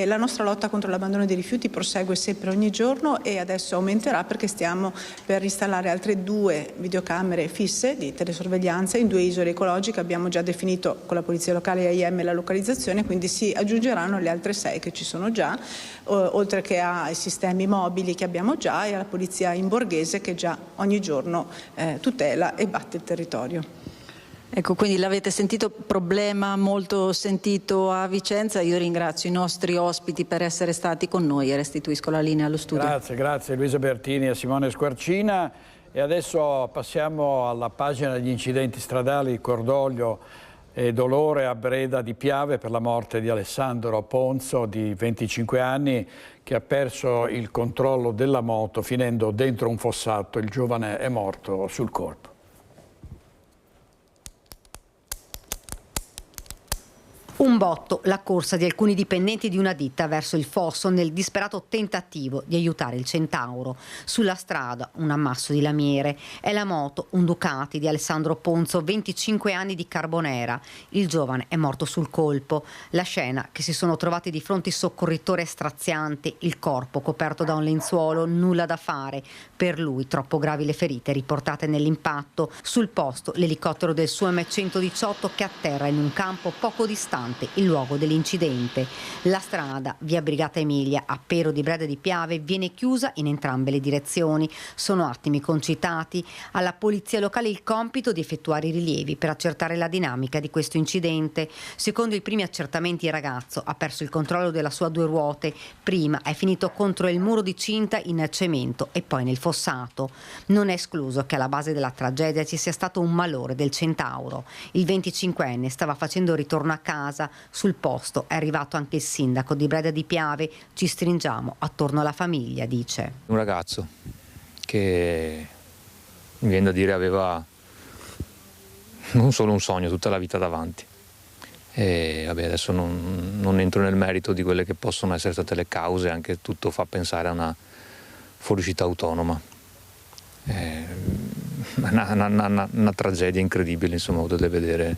La nostra lotta contro l'abbandono dei rifiuti prosegue sempre ogni giorno e adesso aumenterà perché stiamo per installare altre 2 videocamere fisse di telesorveglianza in 2 isole ecologiche. Abbiamo già definito con la Polizia Locale e AIM la localizzazione, quindi si aggiungeranno le altre 6 che ci sono già, oltre che ai sistemi mobili che abbiamo già e alla Polizia in borghese che già ogni giorno tutela e batte il territorio. Ecco, quindi l'avete sentito, problema molto sentito a Vicenza. Io ringrazio i nostri ospiti per essere stati con noi e restituisco la linea allo studio. Grazie Luisa Bertini e Simone Squarcina. E adesso passiamo alla pagina degli incidenti stradali, cordoglio e dolore a Breda di Piave per la morte di Alessandro Ponzo di 25 anni che ha perso il controllo della moto finendo dentro un fossato. Il giovane è morto sul colpo. Un botto, la corsa di alcuni dipendenti di una ditta verso il fosso nel disperato tentativo di aiutare il Centauro. Sulla strada un ammasso di lamiere. È la moto, un Ducati di Alessandro Ponzo, 25 anni di Carbonera. Il giovane è morto sul colpo. La scena che si sono trovati di fronte i soccorritori è straziante, il corpo coperto da un lenzuolo, nulla da fare. Per lui troppo gravi le ferite riportate nell'impatto. Sul posto l'elicottero del SUAM 118 che atterra in un campo poco distante il luogo dell'incidente. La strada, via Brigata Emilia, a Pero di Breda di Piave, viene chiusa in entrambe le direzioni. Sono attimi concitati. Alla polizia locale il compito di effettuare i rilievi per accertare la dinamica di questo incidente. Secondo i primi accertamenti il ragazzo ha perso il controllo della sua 2 ruote. Prima è finito contro il muro di cinta in cemento e poi nel fossato. Non è escluso che alla base della tragedia ci sia stato un malore del Centauro. Il 25enne stava facendo ritorno a casa. Sul posto è arrivato anche il sindaco di Breda di Piave. Ci stringiamo attorno alla famiglia, dice. Un ragazzo che, mi viene da dire, aveva non solo un sogno, tutta la vita davanti. E vabbè, adesso non entro nel merito di quelle che possono essere state le cause, anche tutto fa pensare a una fuoriuscita autonoma. Una tragedia incredibile, insomma, potete vedere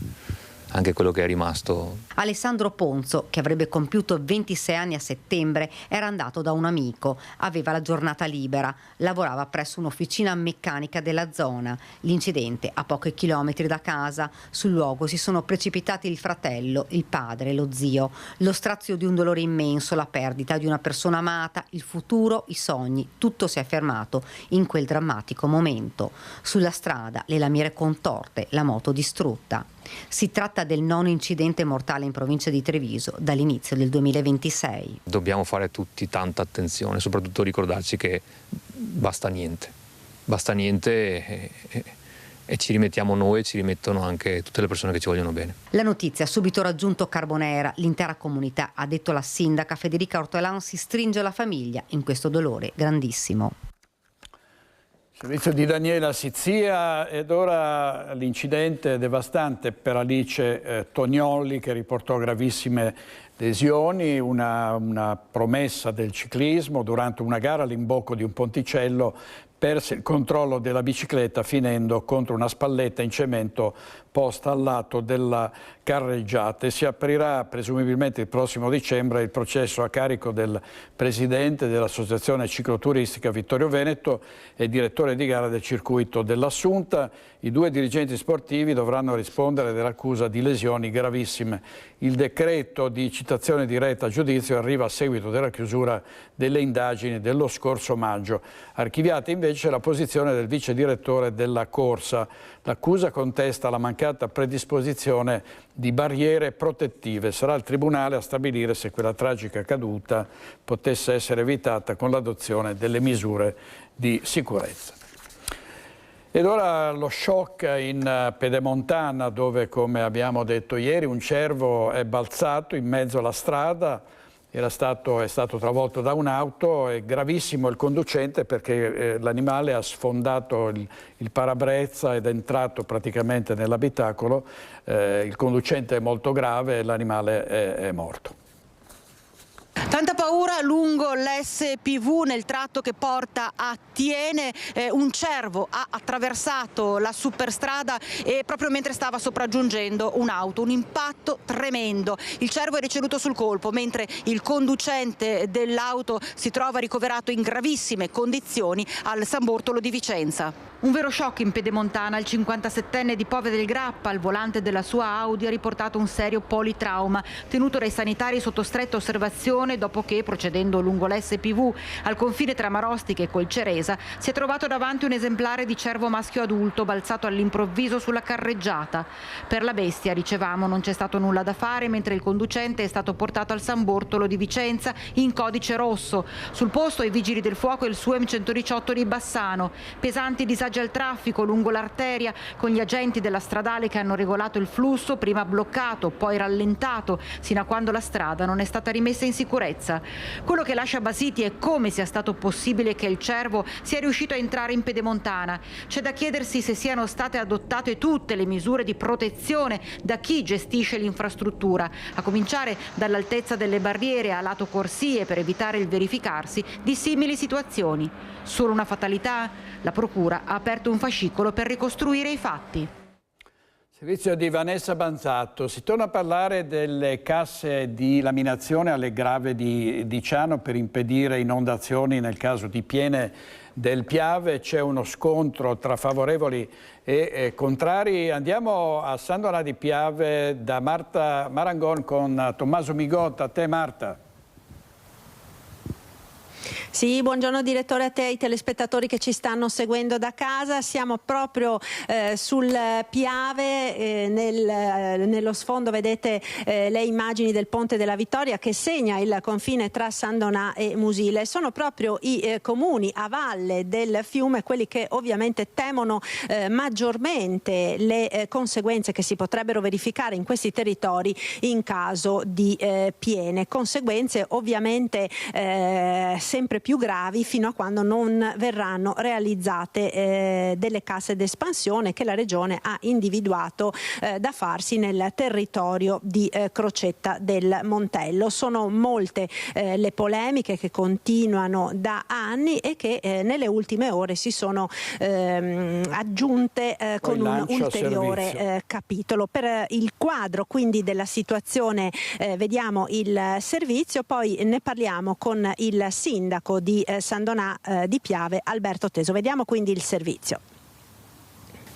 anche quello che è rimasto. Alessandro Ponzo, che avrebbe compiuto 26 anni a settembre, era andato da un amico, aveva la giornata libera, lavorava presso un'officina meccanica della zona. L'incidente a pochi chilometri da casa. Sul luogo si sono precipitati il fratello, il padre, lo zio. Lo strazio di un dolore immenso, la perdita di una persona amata, il futuro, i sogni, tutto si è fermato in quel drammatico momento. Sulla strada le lamiere contorte, la moto distrutta. Si tratta del 9º incidente mortale in provincia di Treviso dall'inizio del 2026. Dobbiamo fare tutti tanta attenzione, soprattutto ricordarci che basta niente e ci rimettiamo noi e ci rimettono anche tutte le persone che ci vogliono bene. La notizia ha subito raggiunto Carbonera, l'intera comunità, ha detto la sindaca Federica Ortolan, si stringe alla famiglia in questo dolore grandissimo. Servizio di Daniela Sizia ed ora l'incidente devastante per Alice Tognolli che riportò gravissime lesioni, una promessa del ciclismo durante una gara all'imbocco di un ponticello perse il controllo della bicicletta finendo contro una spalletta in cemento posta al lato della carreggiata e si aprirà presumibilmente il prossimo dicembre il processo a carico del presidente dell'Associazione Cicloturistica Vittorio Veneto e direttore di gara del circuito dell'Assunta. I 2 dirigenti sportivi dovranno rispondere dell'accusa di lesioni gravissime. Il decreto di citazione diretta a giudizio arriva a seguito della chiusura delle indagini dello scorso maggio. Archiviata invece la posizione del vice direttore della corsa. L'accusa contesta la mancata predisposizione di barriere protettive. Sarà il Tribunale a stabilire se quella tragica caduta potesse essere evitata con l'adozione delle misure di sicurezza. Ed ora lo shock in Pedemontana dove, come abbiamo detto ieri, un cervo è balzato in mezzo alla strada. È stato travolto da un'auto, è gravissimo il conducente perché l'animale ha sfondato il parabrezza ed è entrato praticamente nell'abitacolo, il conducente è molto grave e l'animale è morto. Tanta paura lungo l'SPV nel tratto che porta a Thiene. Un cervo ha attraversato la superstrada e proprio mentre stava sopraggiungendo un'auto, un impatto tremendo. Il cervo è deceduto sul colpo, mentre il conducente dell'auto si trova ricoverato in gravissime condizioni al San Bortolo di Vicenza. Un vero shock in Pedemontana. Il 57enne di Pove del Grappa, al volante della sua Audi, ha riportato un serio politrauma, tenuto dai sanitari sotto stretta osservazione dopo che, procedendo lungo l'SPV al confine tra Marostiche e Colceresa, si è trovato davanti un esemplare di cervo maschio adulto balzato all'improvviso sulla carreggiata. Per la bestia, dicevamo, non c'è stato nulla da fare, mentre il conducente è stato portato al San Bortolo di Vicenza in codice rosso. Sul posto i vigili del fuoco e il SUEM 118 di Bassano. Pesanti disagi al traffico lungo l'arteria, con gli agenti della stradale che hanno regolato il flusso, prima bloccato, poi rallentato, sino a quando la strada non è stata rimessa in sicurezza. Quello che lascia basiti è come sia stato possibile che il cervo sia riuscito a entrare in Pedemontana. C'è da chiedersi se siano state adottate tutte le misure di protezione da chi gestisce l'infrastruttura, a cominciare dall'altezza delle barriere a lato corsie per evitare il verificarsi di simili situazioni. Solo una fatalità? La Procura ha aperto un fascicolo per ricostruire i fatti. Servizio di Vanessa Banzatto. Si torna a parlare delle casse di laminazione alle Grave di Ciano per impedire inondazioni nel caso di piene del Piave. C'è uno scontro tra favorevoli e contrari. Andiamo a San Donà di Piave da Marta Marangon con Tommaso Migotta. A te, Marta. Sì, buongiorno direttore, a te e ai telespettatori che ci stanno seguendo da casa. Siamo proprio sul Piave, nello sfondo vedete le immagini del Ponte della Vittoria che segna il confine tra San Donà e Musile. Sono proprio i comuni a valle del fiume quelli che ovviamente temono maggiormente le conseguenze che si potrebbero verificare in questi territori in caso di piene. Conseguenze ovviamente sempre più gravi fino a quando non verranno realizzate delle casse d'espansione che la Regione ha individuato da farsi nel territorio di Crocetta del Montello. Sono molte le polemiche che continuano da anni e che nelle ultime ore si sono aggiunte con un ulteriore capitolo. Per il quadro quindi della situazione vediamo il servizio, poi ne parliamo con il sindaco di San Donà di Piave, Alberto Teso. Vediamo quindi il servizio.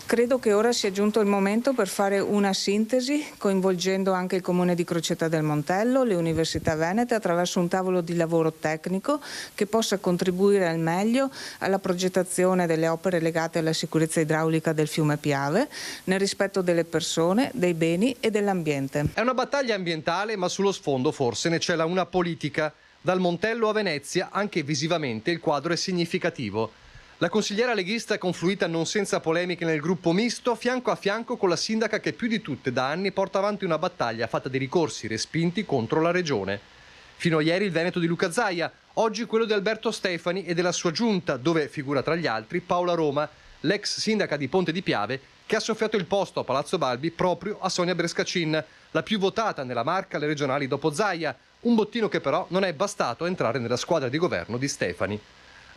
Credo che ora sia giunto il momento per fare una sintesi, coinvolgendo anche il Comune di Crocetta del Montello, le università venete, attraverso un tavolo di lavoro tecnico che possa contribuire al meglio alla progettazione delle opere legate alla sicurezza idraulica del fiume Piave, nel rispetto delle persone, dei beni e dell'ambiente. È una battaglia ambientale, ma sullo sfondo forse ne cela una politica. Dal Montello a Venezia, anche visivamente, il quadro è significativo. La consigliera leghista è confluita non senza polemiche nel gruppo misto, fianco a fianco con la sindaca che più di tutte da anni porta avanti una battaglia fatta di ricorsi respinti contro la regione. Fino a ieri il Veneto di Luca Zaia, oggi quello di Alberto Stefani e della sua giunta, dove figura tra gli altri Paola Roma, l'ex sindaca di Ponte di Piave, che ha soffiato il posto a Palazzo Balbi proprio a Sonia Brescacin, la più votata nella Marca alle regionali dopo Zaia, un bottino che però non è bastato a entrare nella squadra di governo di Stefani.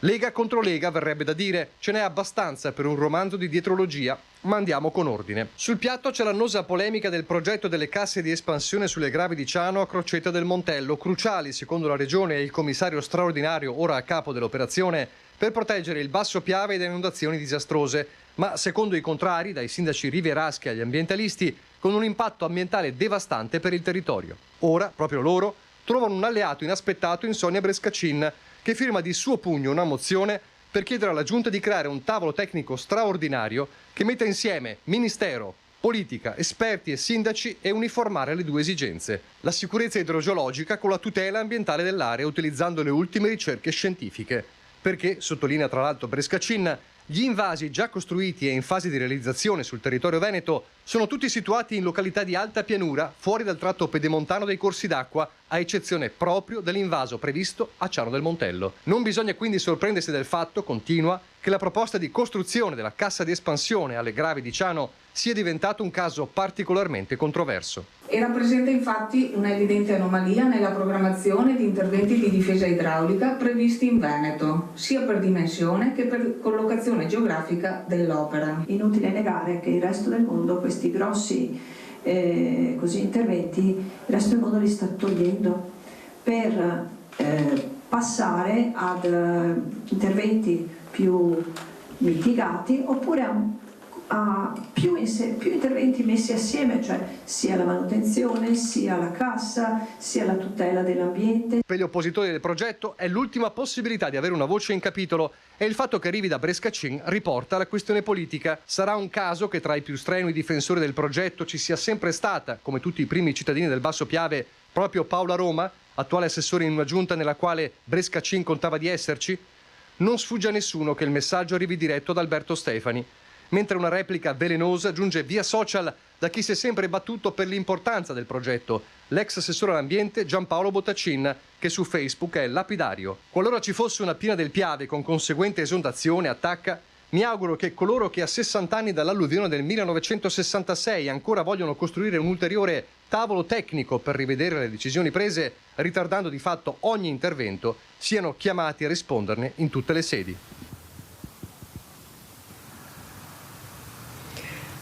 Lega contro Lega verrebbe da dire, ce n'è abbastanza per un romanzo di dietrologia, ma andiamo con ordine. Sul piatto c'è l'annosa polemica del progetto delle casse di espansione sulle Grave di Ciano a Crocetta del Montello, cruciali secondo la Regione e il commissario straordinario ora a capo dell'operazione per proteggere il Basso Piave da inondazioni disastrose, ma secondo i contrari, dai sindaci rivieraschi agli ambientalisti, con un impatto ambientale devastante per il territorio. Ora, proprio loro, trovano un alleato inaspettato in Sonia Brescacin, che firma di suo pugno una mozione per chiedere alla Giunta di creare un tavolo tecnico straordinario che metta insieme Ministero, politica, esperti e sindaci e uniformare le due esigenze: la sicurezza idrogeologica con la tutela ambientale dell'area utilizzando le ultime ricerche scientifiche. Perché, sottolinea tra l'altro Brescacin, gli invasi già costruiti e in fase di realizzazione sul territorio veneto sono tutti situati in località di alta pianura, fuori dal tratto pedemontano dei corsi d'acqua, a eccezione proprio dell'invaso previsto a Ciano del Montello. Non bisogna quindi sorprendersi del fatto, continua, che la proposta di costruzione della cassa di espansione alle Gravi di Ciano sia diventato un caso particolarmente controverso. Era presente infatti una evidente anomalia nella programmazione di interventi di difesa idraulica previsti in Veneto, sia per dimensione che per collocazione geografica dell'opera. Inutile negare che il resto del mondo questi grossi interventi, il resto del mondo li sta togliendo per passare ad interventi più mitigati oppure a più interventi messi assieme, cioè sia la manutenzione, sia la cassa, sia la tutela dell'ambiente. Per gli oppositori del progetto è l'ultima possibilità di avere una voce in capitolo e il fatto che arrivi da Brescacin riporta la questione politica. Sarà un caso che tra i più strenui difensori del progetto ci sia sempre stata, come tutti i primi cittadini del Basso Piave, proprio Paola Roma, attuale assessore in una giunta nella quale Brescacin contava di esserci? Non sfugge a nessuno che il messaggio arrivi diretto da Alberto Stefani, mentre una replica velenosa giunge via social da chi si è sempre battuto per l'importanza del progetto, l'ex assessore all'ambiente Giampaolo Bottacin, che su Facebook è lapidario. Qualora ci fosse una piena del Piave con conseguente esondazione, attacca, mi auguro che coloro che a 60 anni dall'alluvione del 1966 ancora vogliono costruire un ulteriore tavolo tecnico per rivedere le decisioni prese, ritardando di fatto ogni intervento, siano chiamati a risponderne in tutte le sedi.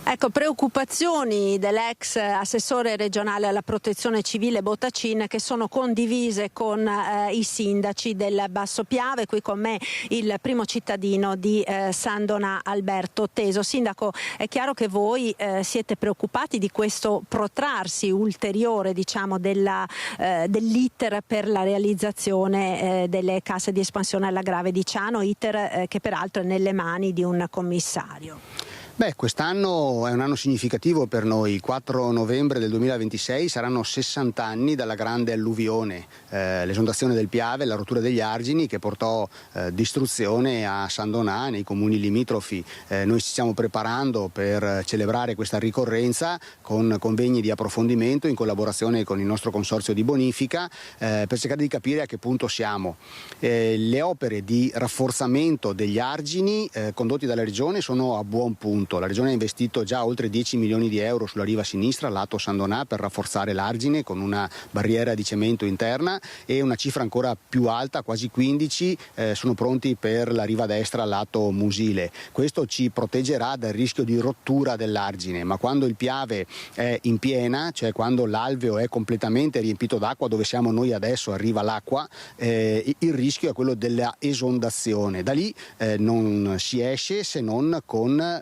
Ecco, preoccupazioni dell'ex assessore regionale alla protezione civile Bottacin che sono condivise con i sindaci del Basso Piave. Qui con me il primo cittadino di San Donà, Alberto Teso. Sindaco, è chiaro che voi siete preoccupati di questo protrarsi ulteriore, diciamo, dell'iter per la realizzazione delle casse di espansione alla Grave di Ciano, iter che peraltro è nelle mani di un commissario. Beh, quest'anno è un anno significativo per noi. Il 4 novembre del 2026 saranno 60 anni dalla grande alluvione, l'esondazione del Piave, la rottura degli argini che portò distruzione a San Donà, nei comuni limitrofi. Noi ci stiamo preparando per celebrare questa ricorrenza con convegni di approfondimento in collaborazione con il nostro consorzio di bonifica per cercare di capire a che punto siamo. Le opere di rafforzamento degli argini condotti dalla Regione sono a buon punto. La Regione ha investito già oltre 10 milioni di euro sulla riva sinistra, lato San Donà, per rafforzare l'argine con una barriera di cemento interna, e una cifra ancora più alta, quasi 15, sono pronti per la riva destra, lato Musile. Questo ci proteggerà dal rischio di rottura dell'argine, ma quando il Piave è in piena, cioè quando l'alveo è completamente riempito d'acqua, dove siamo noi adesso, arriva l'acqua, il rischio è quello della esondazione. Da lì non si esce se non con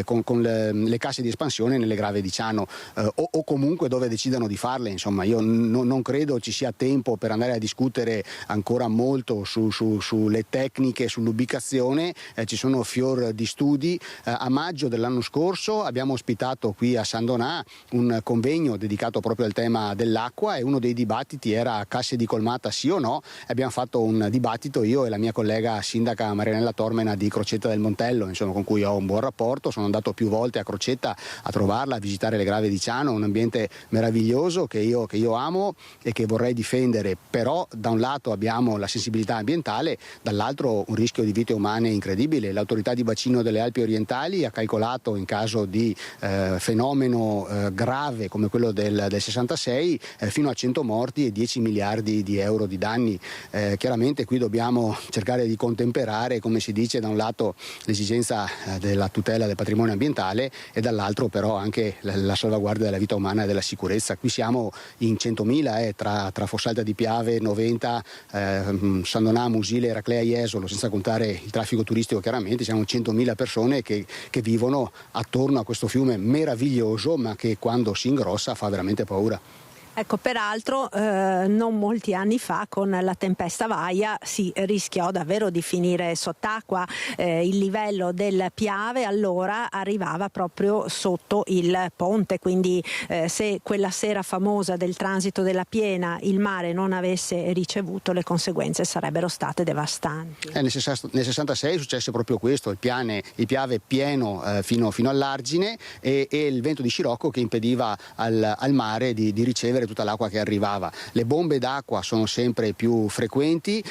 con le casse di espansione nelle Grave di Ciano o comunque dove decidano di farle. Insomma, io non credo ci sia tempo per andare a discutere ancora molto sulle tecniche, sull'ubicazione. Ci sono fior di studi. A maggio dell'anno scorso abbiamo ospitato qui a San Donà un convegno dedicato proprio al tema dell'acqua, e uno dei dibattiti era casse di colmata sì o no. Abbiamo fatto un dibattito, io e la mia collega sindaca Marianella Tormena di Crocetta del Montello, insomma, con cui ho un buon rapporto. Sono andato più volte a Crocetta a trovarla, a visitare le Grave di Ciano, un ambiente meraviglioso che io amo e che vorrei difendere. Però da un lato abbiamo la sensibilità ambientale, dall'altro un rischio di vite umane incredibile. L'autorità di bacino delle Alpi orientali ha calcolato, in caso di fenomeno grave come quello del 66, fino a 100 morti e 10 miliardi di euro di danni. Chiaramente qui dobbiamo cercare di contemperare, come si dice, da un lato l'esigenza della tutela del patrimonio ambientale e dall'altro però anche la salvaguardia della vita umana e della sicurezza. Qui siamo in 100.000 tra Fossalta di Piave, Noventa, San Donà, Musile, Eraclea, Jesolo, senza contare il traffico turistico. Chiaramente siamo 100.000 persone che vivono attorno a questo fiume meraviglioso, ma che quando si ingrossa fa veramente paura. Ecco, peraltro non molti anni fa con la tempesta Vaia si rischiò davvero di finire sott'acqua. Il livello del Piave allora arrivava proprio sotto il ponte, quindi se quella sera famosa del transito della piena il mare non avesse ricevuto, le conseguenze sarebbero state devastanti. Nel 66 successe proprio questo, il Piave pieno fino all'argine e il vento di scirocco che impediva al mare di ricevere esprimere tutta l'acqua che arrivava. Le bombe d'acqua sono sempre più frequenti,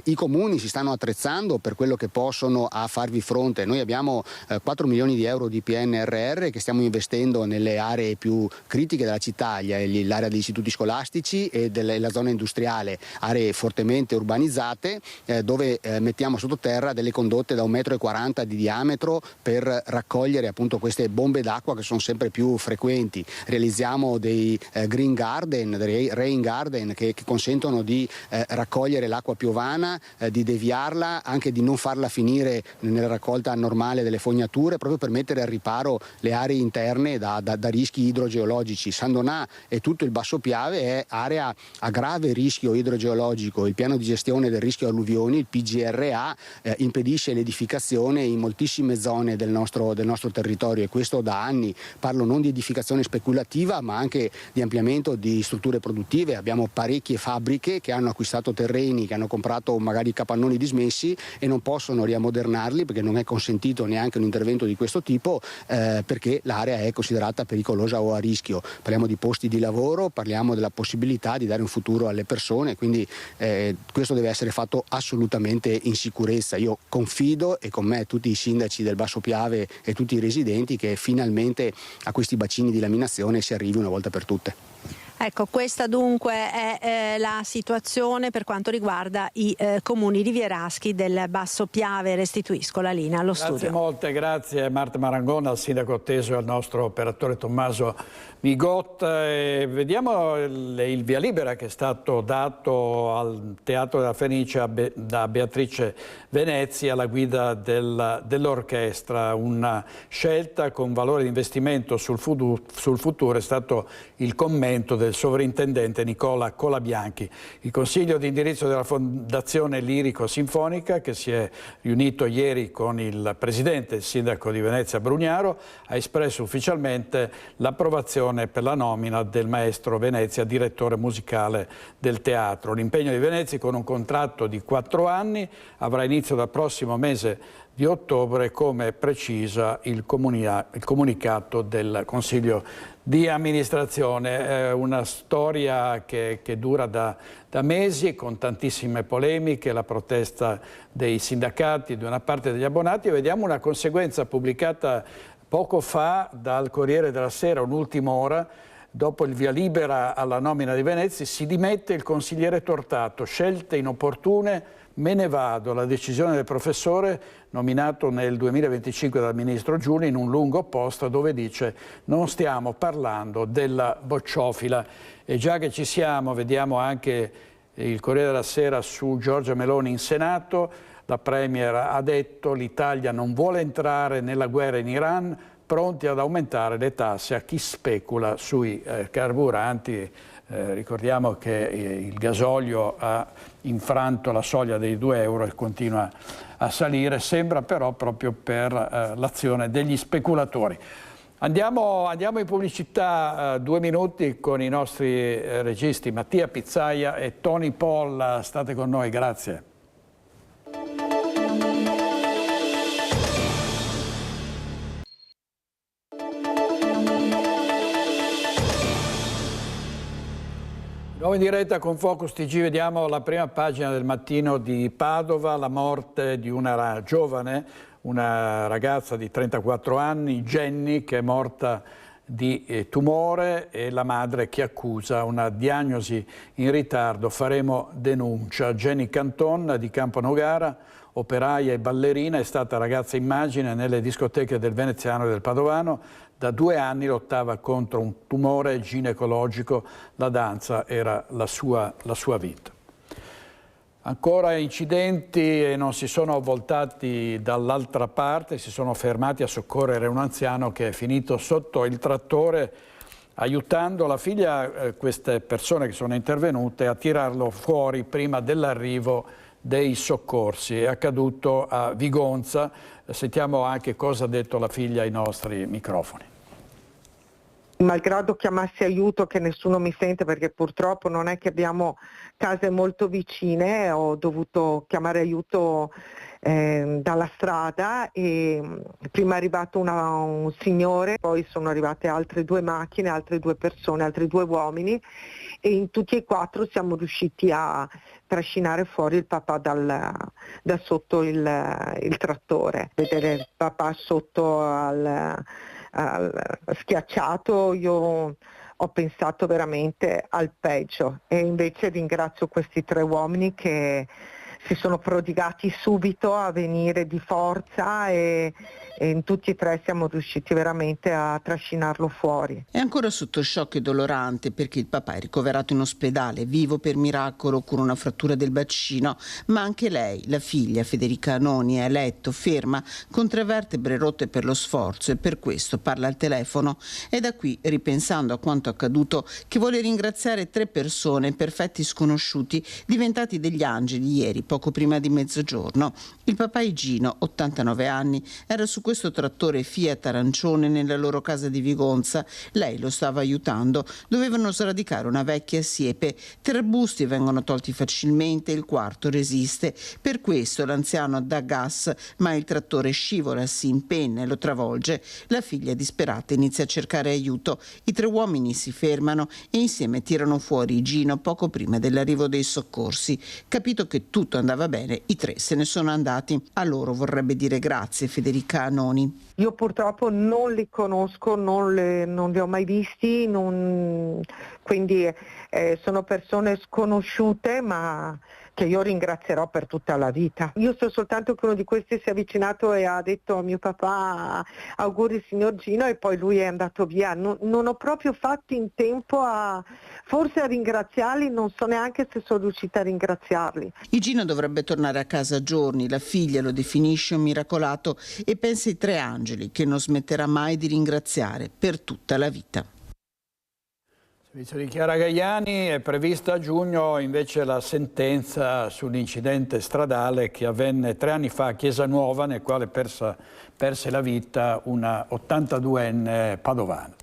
i comuni si stanno attrezzando per quello che possono a farvi fronte. Noi abbiamo 4 milioni di euro di PNRR che stiamo investendo nelle aree più critiche della città, l'area degli istituti scolastici e la zona industriale, aree fortemente urbanizzate, dove mettiamo sottoterra delle condotte da 1,40 m di diametro per raccogliere appunto queste bombe d'acqua che sono sempre più frequenti. Realizziamo dei green garden, dei rain garden che consentono di raccogliere l'acqua piovana, di deviarla, anche di non farla finire nella raccolta normale delle fognature, proprio per mettere al riparo le aree interne da rischi idrogeologici. San Donà e tutto il Basso Piave è area a grave rischio idrogeologico. Il piano di gestione del rischio alluvioni, il PGRA, impedisce l'edificazione in moltissime zone del nostro territorio, e questo da anni. Parlo non di edificazione speculativa, ma anche di ampliamento di strutture produttive. Abbiamo parecchie fabbriche che hanno acquistato terreni, che hanno comprato magari capannoni dismessi e non possono riammodernarli perché non è consentito neanche un intervento di questo tipo, perché l'area è considerata pericolosa o a rischio. Parliamo di posti di lavoro, parliamo della possibilità di dare un futuro alle persone, quindi questo deve essere fatto assolutamente in sicurezza. Io confido, e con me tutti i sindaci del Basso Piave e tutti i residenti, che finalmente a questi bacini di laminazione si arrivi una volta per tutte. Ecco, questa dunque è la situazione per quanto riguarda i comuni rivieraschi del Basso Piave. Restituisco la linea allo studio. Grazie molte, grazie Marta Marangona, al sindaco Teso e al nostro operatore Tommaso Migot. Vediamo il via libera che è stato dato al Teatro della Fenice da Beatrice Venezi alla guida dell'orchestra, una scelta con valore di investimento sul futuro, è stato il commento del sovrintendente Nicola Colabianchi. Il consiglio di indirizzo della Fondazione Lirico Sinfonica, che si è riunito ieri con il presidente e il sindaco di Venezia Brugnaro, ha espresso ufficialmente l'approvazione per la nomina del maestro Venezia direttore musicale del teatro. L'impegno di Venezia, con un contratto di 4 anni, avrà inizio dal prossimo mese di ottobre, come precisa il comunicato del Consiglio di amministrazione. Una storia che dura da mesi, con tantissime polemiche, la protesta dei sindacati, di una parte degli abbonati, e vediamo una conseguenza pubblicata poco fa dal Corriere della Sera, un'ultima ora. Dopo il via libera alla nomina di Venezia, si dimette il consigliere Tortato, scelte inopportune, me ne vado, la decisione del professore nominato nel 2025 dal ministro Giugni, in un lungo post dove dice: non stiamo parlando della bocciofila. E già che ci siamo, vediamo anche il Corriere della Sera su Giorgia Meloni in Senato. La Premier ha detto: l'Italia non vuole entrare nella guerra in Iran, pronti ad aumentare le tasse a chi specula sui carburanti. Ricordiamo che il gasolio ha infranto la soglia dei 2 euro e continua a salire, sembra però proprio per l'azione degli speculatori. Andiamo in pubblicità, 2 minuti con i nostri registi Mattia Pizzaia e Tony Polla. State con noi, grazie. Nuovo in diretta con Focus TG, vediamo la prima pagina del Mattino di Padova, la morte di una giovane, una ragazza di 34 anni, Jenny, che è morta di tumore, e la madre che accusa una diagnosi in ritardo. Faremo denuncia. Jenny Canton di Camponogara, operaia e ballerina, è stata ragazza immagine nelle discoteche del Veneziano e del Padovano. Da 2 anni lottava contro un tumore ginecologico, la danza era la sua vita. Ancora incidenti, e non si sono voltati dall'altra parte, si sono fermati a soccorrere un anziano che è finito sotto il trattore, aiutando la figlia, queste persone che sono intervenute, a tirarlo fuori prima dell'arrivo dei soccorsi. È accaduto a Vigonza. Sentiamo anche cosa ha detto la figlia ai nostri microfoni. Malgrado chiamassi aiuto, che nessuno mi sente perché purtroppo non è che abbiamo case molto vicine, ho dovuto chiamare aiuto dalla strada e prima è arrivato un signore, poi sono arrivate altre 2 macchine, altre 2 persone, altri 2 uomini e in tutti e 4 siamo riusciti a trascinare fuori il papà da sotto il trattore. Vedere il papà sotto al schiacciato, io ho pensato veramente al peggio e invece ringrazio questi 3 uomini che si sono prodigati subito a venire di forza e in tutti e 3 siamo riusciti veramente a trascinarlo fuori. È ancora sotto shock e dolorante perché il papà è ricoverato in ospedale, vivo per miracolo con una frattura del bacino, ma anche lei, la figlia Federica Anoni, è a letto, ferma, con 3 vertebre rotte per lo sforzo e per questo parla al telefono. È da qui, ripensando a quanto accaduto, che vuole ringraziare 3 persone, perfetti sconosciuti, diventati degli angeli ieri, poco prima di mezzogiorno. Il papà Igino, 89 anni, era su questo trattore Fiat arancione nella loro casa di Vigonza. Lei lo stava aiutando. Dovevano sradicare una vecchia siepe. 3 busti vengono tolti facilmente, il 4º resiste. Per questo l'anziano dà gas, ma il trattore scivola, si impenna e lo travolge. La figlia disperata inizia a cercare aiuto. I 3 uomini si fermano e insieme tirano fuori Igino poco prima dell'arrivo dei soccorsi. Capito che tutto andava bene, i 3 se ne sono andati. A loro vorrebbe dire grazie Federica Anoni. Io purtroppo non li conosco, non li ho mai visti, quindi sono persone sconosciute ma che io ringrazierò per tutta la vita. Io so soltanto che uno di questi si è avvicinato e ha detto a mio papà auguri signor Gino e poi lui è andato via. Non ho proprio fatto in tempo forse a ringraziarli, non so neanche se sono riuscita a ringraziarli. Igino dovrebbe tornare a casa a giorni, la figlia lo definisce un miracolato e pensa ai 3 angeli che non smetterà mai di ringraziare per tutta la vita. Servizio di Chiara Gaiani, è prevista a giugno invece la sentenza sull'incidente stradale che avvenne 3 anni fa a Chiesa Nuova, nel quale perse la vita una 82enne padovana.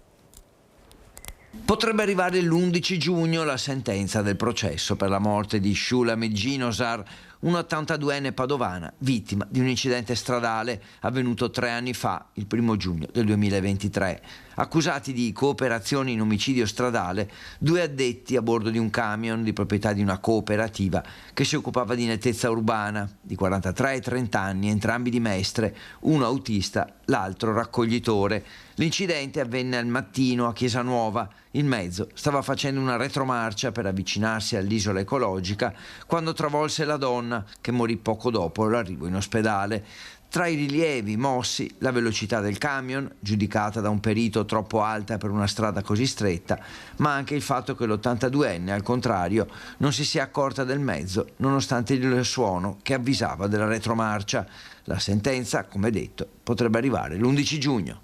Potrebbe arrivare l'11 giugno la sentenza del processo per la morte di Shulamit Ginosar, una 82enne padovana, vittima di un incidente stradale avvenuto 3 anni fa, il 1° giugno del 2023. Accusati di cooperazione in omicidio stradale, 2 addetti a bordo di un camion di proprietà di una cooperativa che si occupava di nettezza urbana, di 43 e 30 anni, entrambi di Mestre, uno autista, l'altro raccoglitore. L'incidente avvenne al mattino a Chiesa Nuova. Il mezzo stava facendo una retromarcia per avvicinarsi all'isola ecologica quando travolse la donna, che morì poco dopo l'arrivo in ospedale. Tra i rilievi mossi la velocità del camion, giudicata da un perito troppo alta per una strada così stretta, ma anche il fatto che l'82enne, al contrario, non si sia accorta del mezzo, nonostante il suono che avvisava della retromarcia. La sentenza, come detto, potrebbe arrivare l'11 giugno.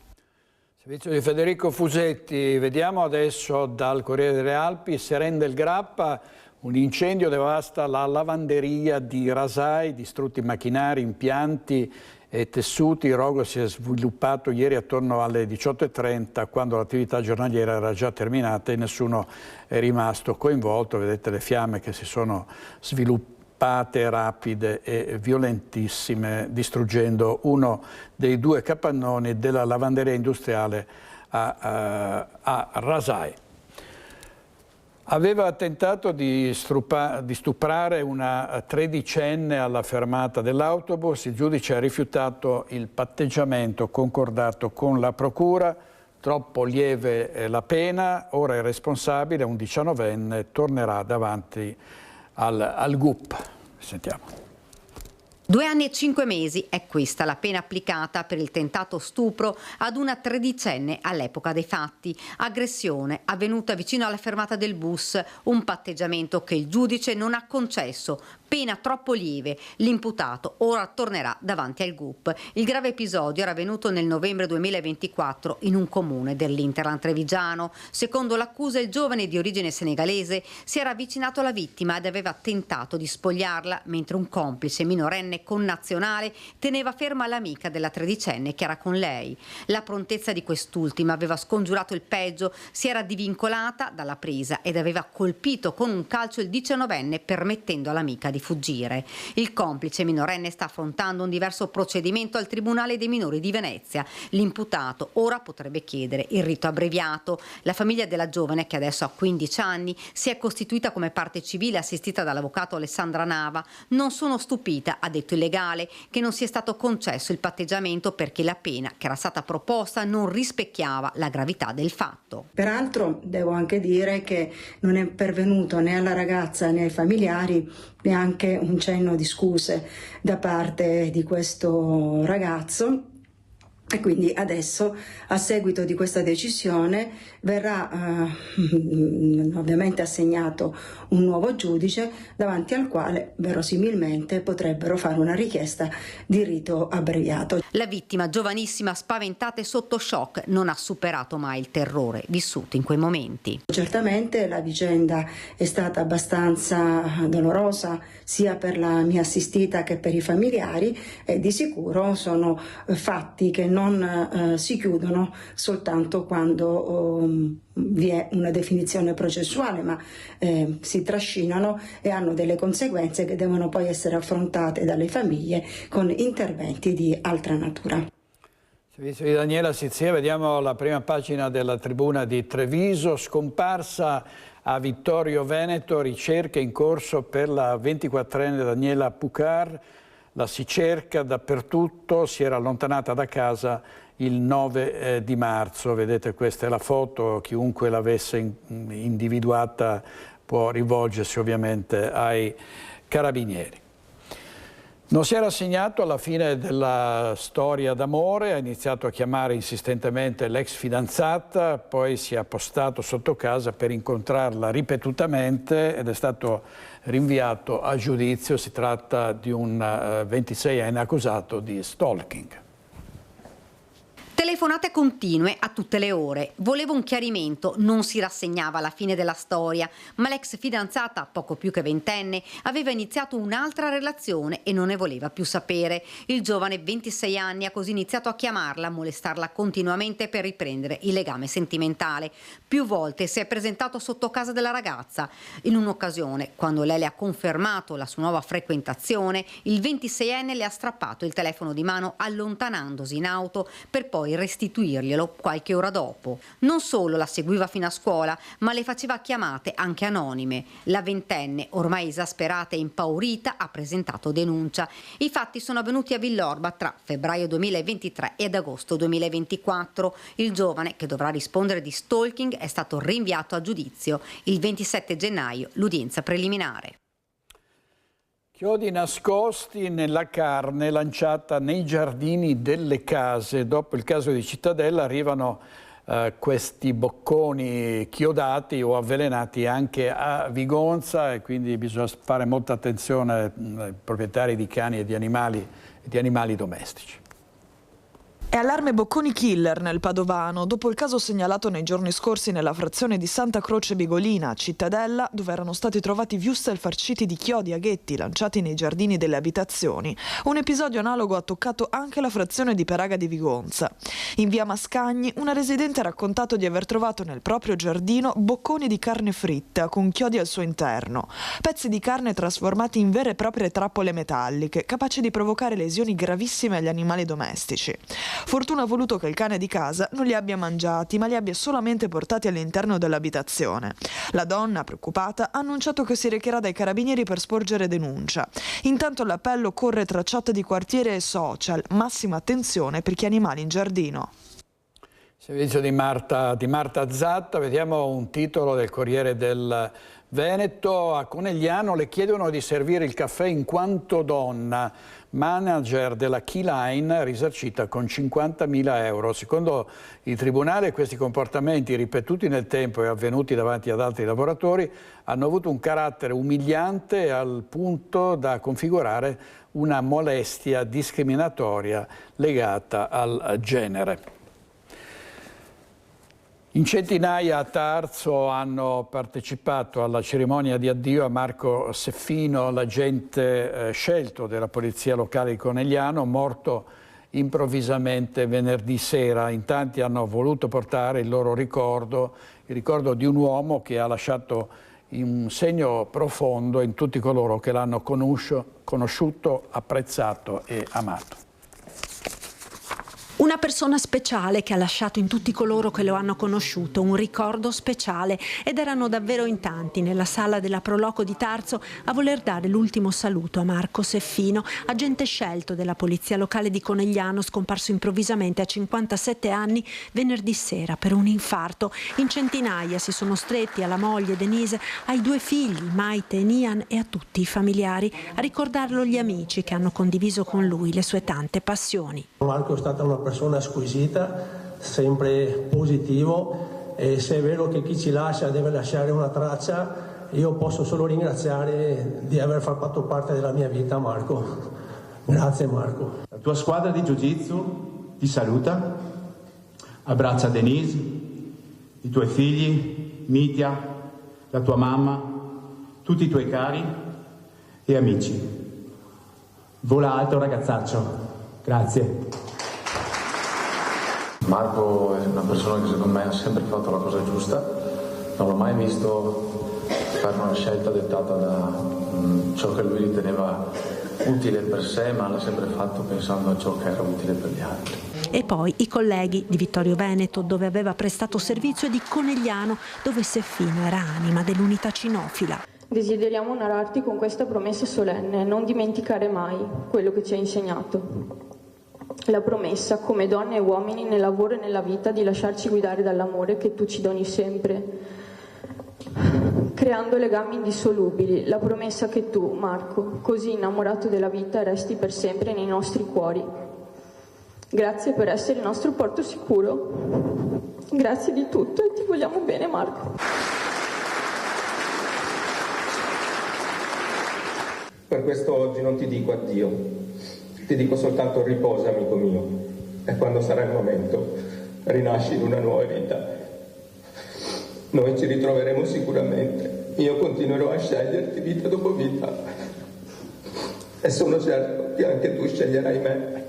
Servizio di Federico Fusetti, vediamo adesso dal Corriere delle Alpi, se rende il Grappa, un incendio devasta la lavanderia di Rasai, distrutti macchinari, impianti e tessuti. Il rogo si è sviluppato ieri attorno alle 18:30 quando l'attività giornaliera era già terminata e nessuno è rimasto coinvolto. Vedete le fiamme che si sono sviluppate rapide e violentissime, distruggendo uno dei 2 capannoni della lavanderia industriale a Rasai. Aveva tentato di stuprare una 13enne alla fermata dell'autobus. Il giudice ha rifiutato il patteggiamento concordato con la procura. Troppo lieve la pena. Ora il responsabile, un 19enne, tornerà davanti al GUP. Sentiamo. 2 anni e 5 mesi è questa la pena applicata per il tentato stupro ad una 13enne all'epoca dei fatti. Aggressione avvenuta vicino alla fermata del bus, un patteggiamento che il giudice non ha concesso. Pena troppo lieve. L'imputato ora tornerà davanti al GUP. Il grave episodio era avvenuto nel novembre 2024 in un comune dell'Interland trevigiano. Secondo l'accusa, il giovane di origine senegalese si era avvicinato alla vittima ed aveva tentato di spogliarla, mentre un complice minorenne connazionale teneva ferma l'amica della 13enne che era con lei. La prontezza di quest'ultima aveva scongiurato il peggio, si era divincolata dalla presa ed aveva colpito con un calcio il 19enne permettendo all'amica di fuggire. Il complice minorenne sta affrontando un diverso procedimento al Tribunale dei minori di Venezia. L'imputato ora potrebbe chiedere il rito abbreviato. La famiglia della giovane, che adesso ha 15 anni, si è costituita come parte civile assistita dall'avvocato Alessandra Nava. Non sono stupita, ha detto il legale, che non sia stato concesso il patteggiamento perché la pena che era stata proposta non rispecchiava la gravità del fatto. Peraltro devo anche dire che non è pervenuto né alla ragazza né ai familiari neanche un cenno di scuse da parte di questo ragazzo. E quindi adesso, a seguito di questa decisione, verrà ovviamente assegnato un nuovo giudice davanti al quale verosimilmente potrebbero fare una richiesta di rito abbreviato. La vittima, giovanissima, spaventata e sotto shock, non ha superato mai il terrore vissuto in quei momenti. Certamente la vicenda è stata abbastanza dolorosa sia per la mia assistita che per i familiari, e di sicuro sono fatti che non si chiudono soltanto quando vi è una definizione processuale, ma si trascinano e hanno delle conseguenze che devono poi essere affrontate dalle famiglie con interventi di altra natura. Servizio di Daniela Sizia, vediamo la prima pagina della Tribuna di Treviso. Scomparsa a Vittorio Veneto, ricerca in corso per la 24enne Daniela Pucar. La si cerca dappertutto, si era allontanata da casa il 9 di marzo. Vedete, questa è la foto, chiunque l'avesse individuata può rivolgersi ovviamente ai carabinieri. Non si era rassegnato alla fine della storia d'amore, ha iniziato a chiamare insistentemente l'ex fidanzata, poi si è appostato sotto casa per incontrarla ripetutamente ed è stato rinviato a giudizio. Si tratta di un 26enne accusato di stalking. Telefonate continue a tutte le ore. Volevo un chiarimento, non si rassegnava alla fine della storia, ma l'ex fidanzata, poco più che ventenne, aveva iniziato un'altra relazione e non ne voleva più sapere. Il giovane, 26 anni, ha così iniziato a chiamarla, a molestarla continuamente per riprendere il legame sentimentale. Più volte si è presentato sotto casa della ragazza. In un'occasione, quando lei le ha confermato la sua nuova frequentazione, il 26enne le ha strappato il telefono di mano allontanandosi in auto per poi restituirglielo qualche ora dopo. Non solo la seguiva fino a scuola, ma le faceva chiamate anche anonime. La ventenne, ormai esasperata e impaurita, ha presentato denuncia. I fatti sono avvenuti a Villorba tra febbraio 2023 ed agosto 2024. Il giovane, che dovrà rispondere di stalking, è stato rinviato a giudizio. Il 27 gennaio l'udienza preliminare. Chiodi nascosti nella carne lanciata nei giardini delle case. Dopo il caso di Cittadella arrivano questi bocconi chiodati o avvelenati anche a Vigonza, e quindi bisogna fare molta attenzione ai proprietari di cani e di animali domestici. È allarme bocconi killer nel Padovano, dopo il caso segnalato nei giorni scorsi nella frazione di Santa Croce Bigolina, Cittadella, dove erano stati trovati wurstel farciti di chiodi aghetti lanciati nei giardini delle abitazioni. Un episodio analogo ha toccato anche la frazione di Peraga di Vigonza. In via Mascagni, una residente ha raccontato di aver trovato nel proprio giardino bocconi di carne fritta con chiodi al suo interno, pezzi di carne trasformati in vere e proprie trappole metalliche, capaci di provocare lesioni gravissime agli animali domestici. Fortuna ha voluto che il cane di casa non li abbia mangiati, ma li abbia solamente portati all'interno dell'abitazione. La donna, preoccupata, ha annunciato che si recherà dai carabinieri per sporgere denuncia. Intanto l'appello corre tra chat di quartiere e social: massima attenzione per chi ha animali in giardino. Servizio di Marta Zatta, vediamo un titolo del Corriere del Veneto. A Conegliano le chiedono di servire il caffè in quanto donna. Manager della Keyline risarcita con 50.000 euro. Secondo il Tribunale questi comportamenti ripetuti nel tempo e avvenuti davanti ad altri lavoratori hanno avuto un carattere umiliante al punto da configurare una molestia discriminatoria legata al genere. In centinaia a Tarso hanno partecipato alla cerimonia di addio a Marco Seffino, l'agente scelto della polizia locale di Conegliano, morto improvvisamente venerdì sera. In tanti hanno voluto portare il loro ricordo, il ricordo di un uomo che ha lasciato un segno profondo in tutti coloro che l'hanno conosciuto, apprezzato e amato. Una persona speciale che ha lasciato in tutti coloro che lo hanno conosciuto un ricordo speciale, ed erano davvero in tanti nella sala della Proloco di Tarso a voler dare l'ultimo saluto a Marco Seffino, agente scelto della Polizia Locale di Conegliano, scomparso improvvisamente a 57 anni venerdì sera per un infarto. In centinaia si sono stretti alla moglie Denise, ai 2 figli Maite e Nian e a tutti i familiari, a ricordarlo gli amici che hanno condiviso con lui le sue tante passioni. Marco è stata una persona squisita, sempre positivo, e se è vero che chi ci lascia deve lasciare una traccia, io posso solo ringraziare di aver fatto parte della mia vita Marco. Grazie Marco. La tua squadra di Jiu-Jitsu ti saluta, abbraccia Denise, i tuoi figli, Mitya, la tua mamma, tutti i tuoi cari e amici. Vola alto ragazzaccio, grazie. Marco è una persona che secondo me ha sempre fatto la cosa giusta, non l'ho mai visto fare una scelta dettata da ciò che lui riteneva utile per sé, ma l'ha sempre fatto pensando a ciò che era utile per gli altri. E poi i colleghi di Vittorio Veneto, dove aveva prestato servizio, e di Conegliano, dove Seffino era anima dell'unità cinofila. Desideriamo onorarti con questa promessa solenne, non dimenticare mai quello che ci hai insegnato. La promessa, come donne e uomini, nel lavoro e nella vita, di lasciarci guidare dall'amore che tu ci doni sempre, creando legami indissolubili. La promessa che tu, Marco, così innamorato della vita, resti per sempre nei nostri cuori. Grazie per essere il nostro porto sicuro. Grazie di tutto e ti vogliamo bene, Marco. Per questo oggi non ti dico addio. Ti dico soltanto riposa, amico mio, e quando sarà il momento rinasci in una nuova vita. Noi ci ritroveremo sicuramente. Io continuerò a sceglierti vita dopo vita e sono certo che anche tu sceglierai me,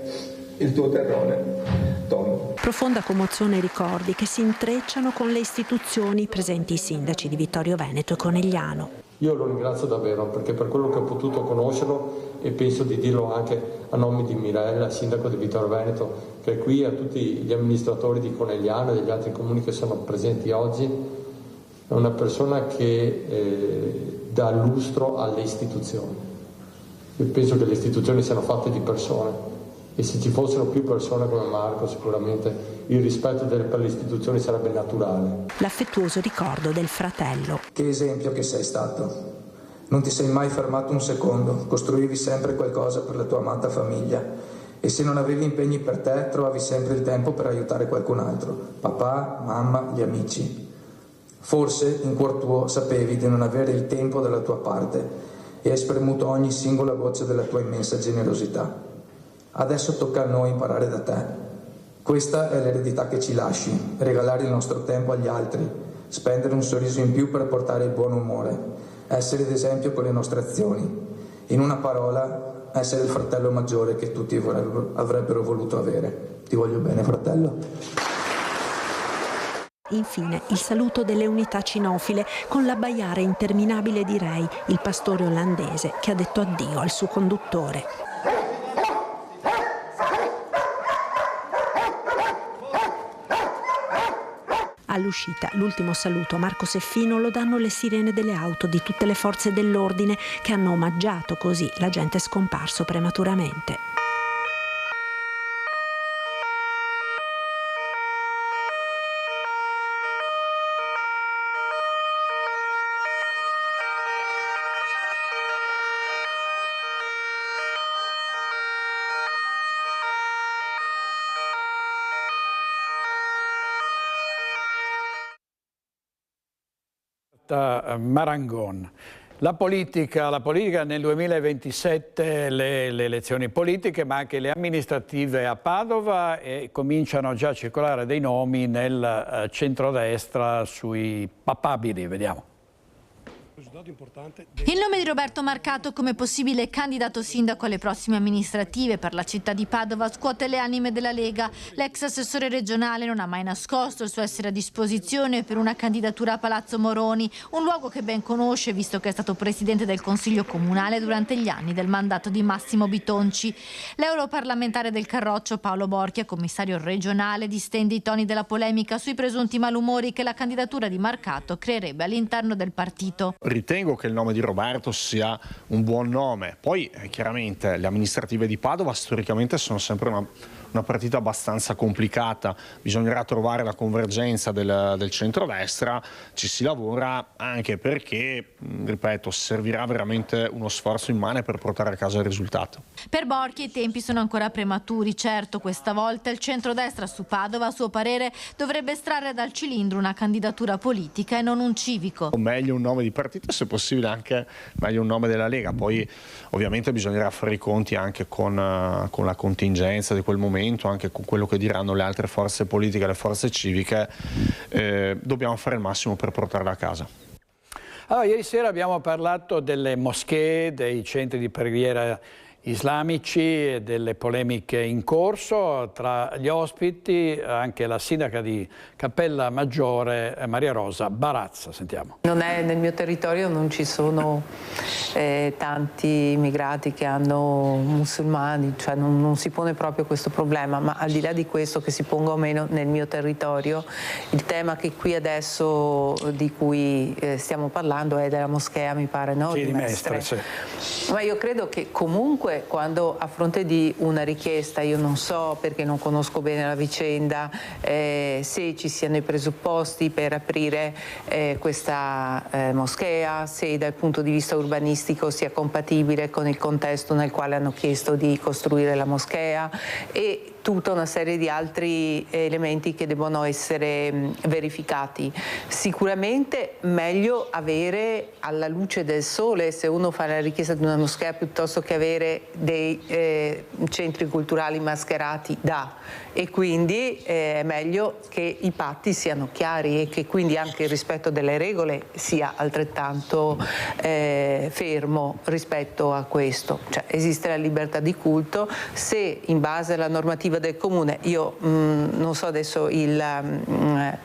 il tuo terrone. Tom. Profonda commozione e ricordi che si intrecciano con le istituzioni, presenti i sindaci di Vittorio Veneto e Conegliano. Io lo ringrazio davvero, perché per quello che ho potuto conoscerlo, e penso di dirlo anche a nome di Mirella, sindaco di Vittorio Veneto, che è qui, a tutti gli amministratori di Conegliano e degli altri comuni che sono presenti oggi, è una persona che dà lustro alle istituzioni. Io penso che le istituzioni siano fatte di persone, e se ci fossero più persone come Marco, sicuramente il rispetto per le istituzioni sarebbe naturale. L'affettuoso ricordo del fratello. Che esempio che sei stato. Non ti sei mai fermato un secondo, costruivi sempre qualcosa per la tua amata famiglia, e se non avevi impegni per te trovavi sempre il tempo per aiutare qualcun altro, papà, mamma, gli amici. Forse in cuor tuo sapevi di non avere il tempo dalla tua parte e hai spremuto ogni singola goccia della tua immensa generosità. Adesso tocca a noi imparare da te. Questa è l'eredità che ci lasci, regalare il nostro tempo agli altri, spendere un sorriso in più per portare il buon umore, essere d'esempio con le nostre azioni. In una parola, essere il fratello maggiore che tutti avrebbero voluto avere. Ti voglio bene, fratello. Infine il saluto delle unità cinofile con l'abbaiare interminabile di Ray, il pastore olandese che ha detto addio al suo conduttore. All'uscita, l'ultimo saluto a Marco Seffino lo danno le sirene delle auto di tutte le forze dell'ordine che hanno omaggiato così l'agente scomparso prematuramente. Marangon. La politica nel 2027, le elezioni politiche ma anche le amministrative a Padova, e cominciano già a circolare dei nomi nel centrodestra sui papabili, vediamo. Il nome di Roberto Marcato come possibile candidato sindaco alle prossime amministrative per la città di Padova scuote le anime della Lega. L'ex assessore regionale non ha mai nascosto il suo essere a disposizione per una candidatura a Palazzo Moroni, un luogo che ben conosce visto che è stato presidente del Consiglio Comunale durante gli anni del mandato di Massimo Bitonci. L'europarlamentare del Carroccio Paolo Borchia, commissario regionale, distende i toni della polemica sui presunti malumori che la candidatura di Marcato creerebbe all'interno del partito. Ritengo che il nome di Roberto sia un buon nome. Poi chiaramente le amministrative di Padova storicamente sono sempre una partita abbastanza complicata, bisognerà trovare la convergenza del centrodestra, ci si lavora anche perché, ripeto, servirà veramente uno sforzo immane per portare a casa il risultato. Per Borchia i tempi sono ancora prematuri, certo questa volta il centrodestra su Padova a suo parere dovrebbe estrarre dal cilindro una candidatura politica e non un civico. Meglio un nome di partito, se possibile anche meglio un nome della Lega, poi ovviamente bisognerà fare i conti anche con la contingenza di quel momento, anche con quello che diranno le altre forze politiche, le forze civiche. Dobbiamo fare il massimo per portarla a casa. Allora, ieri sera abbiamo parlato delle moschee, dei centri di preghiera islamici e delle polemiche in corso. Tra gli ospiti anche la sindaca di Cappella Maggiore Maria Rosa Barazza. Sentiamo. Nel mio territorio non ci sono tanti immigrati che hanno musulmani, cioè non si pone proprio questo problema, ma al di là di questo, che si ponga o meno nel mio territorio, il tema che qui adesso di cui stiamo parlando è della moschea, mi pare, no? Sì, di Mestre. Sì. Ma io credo che comunque quando a fronte di una richiesta, io non so perché non conosco bene la vicenda, se ci siano i presupposti per aprire questa moschea, se dal punto di vista urbanistico sia compatibile con il contesto nel quale hanno chiesto di costruire la moschea e tutta una serie di altri elementi che devono essere verificati. Sicuramente meglio avere alla luce del sole, se uno fa la richiesta di una moschea, piuttosto che avere dei centri culturali mascherati e quindi è meglio che i patti siano chiari e che quindi anche il rispetto delle regole sia altrettanto fermo rispetto a questo. Cioè, esiste la libertà di culto, se in base alla normativa del comune, io non so adesso il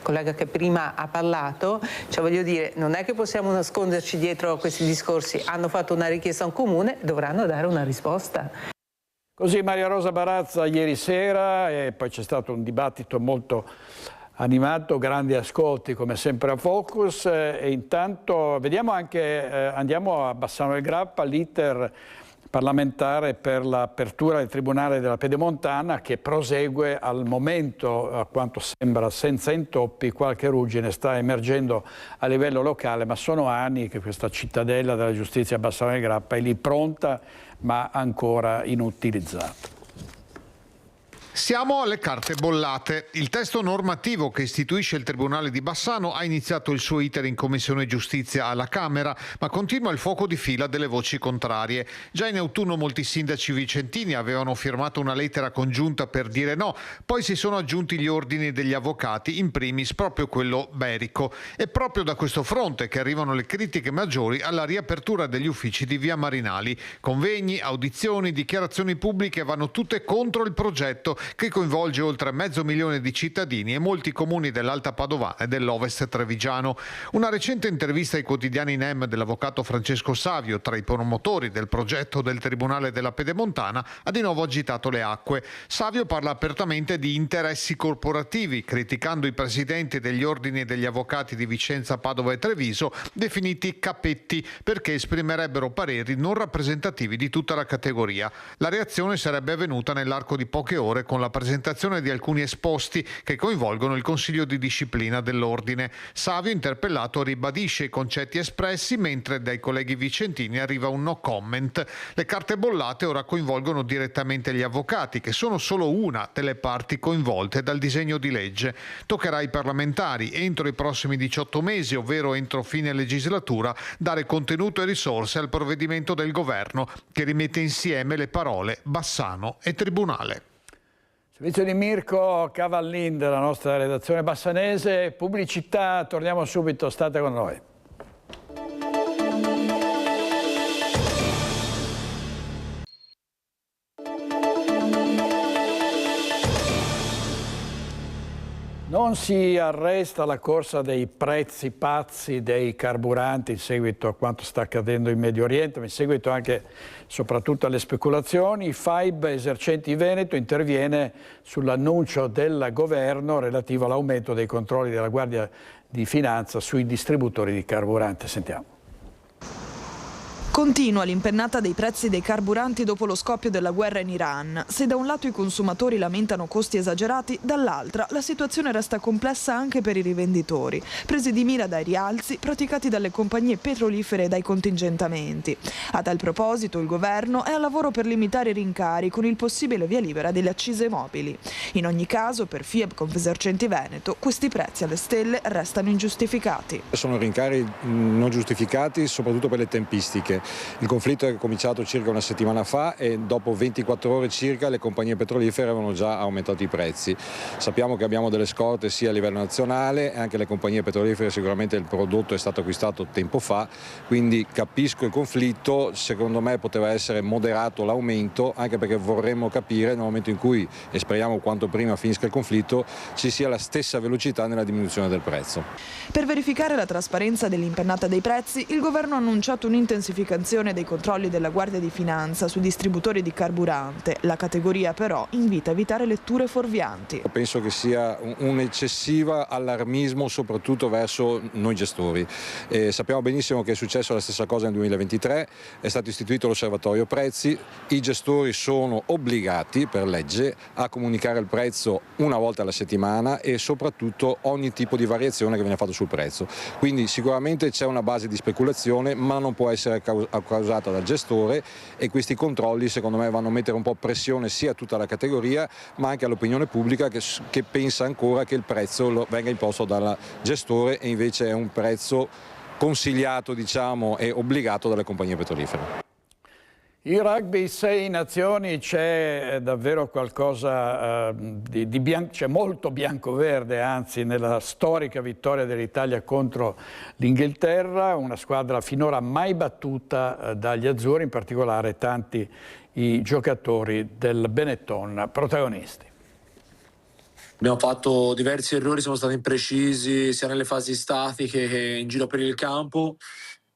collega che prima ha parlato, cioè voglio dire, non è che possiamo nasconderci dietro a questi discorsi, hanno fatto una richiesta a un comune, dovranno dare una risposta. Così Maria Rosa Barazza ieri sera, e poi c'è stato un dibattito molto animato, grandi ascolti come sempre a Focus, e intanto vediamo anche, andiamo a Bassano del Grappa, l'iter parlamentare per l'apertura del Tribunale della Pedemontana che prosegue al momento, a quanto sembra senza intoppi. Qualche ruggine sta emergendo a livello locale, ma sono anni che questa cittadella della giustizia a Bassano del Grappa è lì pronta ma ancora inutilizzata. Siamo alle carte bollate. Il testo normativo che istituisce il Tribunale di Bassano ha iniziato il suo iter in Commissione Giustizia alla Camera, ma continua il fuoco di fila delle voci contrarie. Già in autunno molti sindaci vicentini avevano firmato una lettera congiunta per dire no, poi si sono aggiunti gli ordini degli avvocati, in primis proprio quello Berico. È proprio da questo fronte che arrivano le critiche maggiori alla riapertura degli uffici di Via Marinali. Convegni, audizioni, dichiarazioni pubbliche vanno tutte contro il progetto che coinvolge oltre 500.000 di cittadini e molti comuni dell'Alta Padovana e dell'Ovest Trevigiano. Una recente intervista ai quotidiani NEM dell'avvocato Francesco Savio, tra i promotori del progetto del Tribunale della Pedemontana, ha di nuovo agitato le acque. Savio parla apertamente di interessi corporativi, criticando i presidenti degli ordini degli avvocati di Vicenza, Padova e Treviso, definiti capetti, perché esprimerebbero pareri non rappresentativi di tutta la categoria. La reazione sarebbe avvenuta nell'arco di poche ore con la presentazione di alcuni esposti che coinvolgono il Consiglio di Disciplina dell'Ordine. Savio, interpellato, ribadisce i concetti espressi, mentre dai colleghi vicentini arriva un no comment. Le carte bollate ora coinvolgono direttamente gli avvocati, che sono solo una delle parti coinvolte dal disegno di legge. Toccherà ai parlamentari, entro i prossimi 18 mesi, ovvero entro fine legislatura, dare contenuto e risorse al provvedimento del governo, che rimette insieme le parole Bassano e Tribunale. Servizio di Mirko Cavallin della nostra redazione bassanese. Pubblicità, torniamo subito, state con noi. Non si arresta la corsa dei prezzi pazzi dei carburanti in seguito a quanto sta accadendo in Medio Oriente, ma in seguito anche soprattutto alle speculazioni. FAIB Esercenti Veneto interviene sull'annuncio del governo relativo all'aumento dei controlli della Guardia di Finanza sui distributori di carburante. Sentiamo. Continua l'impennata dei prezzi dei carburanti dopo lo scoppio della guerra in Iran. Se da un lato i consumatori lamentano costi esagerati, dall'altra la situazione resta complessa anche per i rivenditori, presi di mira dai rialzi praticati dalle compagnie petrolifere e dai contingentamenti. A tal proposito il governo è al lavoro per limitare i rincari con il possibile via libera delle accise mobili. In ogni caso, per FIEB Confesercenti Veneto, questi prezzi alle stelle restano ingiustificati. Sono rincari non giustificati, soprattutto per le tempistiche. Il conflitto è cominciato circa una settimana fa e dopo 24 ore circa le compagnie petrolifere avevano già aumentato i prezzi. Sappiamo che abbiamo delle scorte sia a livello nazionale, anche le compagnie petrolifere sicuramente il prodotto è stato acquistato tempo fa, quindi capisco il conflitto, secondo me poteva essere moderato l'aumento, anche perché vorremmo capire nel momento in cui, e speriamo quanto prima finisca il conflitto, ci sia la stessa velocità nella diminuzione del prezzo. Per verificare la trasparenza dell'impennata dei prezzi, il governo ha annunciato un'intensificazione dei controlli della Guardia di Finanza sui distributori di carburante. La categoria però invita a evitare letture fuorvianti. Penso che sia un eccessivo allarmismo soprattutto verso noi gestori. Sappiamo benissimo che è successo la stessa cosa nel 2023, è stato istituito l'osservatorio prezzi, i gestori sono obbligati per legge a comunicare il prezzo una volta alla settimana e soprattutto ogni tipo di variazione che viene fatta sul prezzo. Quindi sicuramente c'è una base di speculazione, ma non può essere causata dal gestore, e questi controlli secondo me vanno a mettere un po' pressione sia a tutta la categoria ma anche all'opinione pubblica che pensa ancora che il prezzo venga imposto dal gestore e invece è un prezzo consigliato, diciamo, e obbligato dalle compagnie petrolifere. Il rugby 6 nazioni, c'è davvero qualcosa c'è molto bianco-verde, anzi, nella storica vittoria dell'Italia contro l'Inghilterra, una squadra finora mai battuta dagli azzurri, in particolare tanti i giocatori del Benetton protagonisti. Abbiamo fatto diversi errori, siamo stati imprecisi sia nelle fasi statiche che in giro per il campo.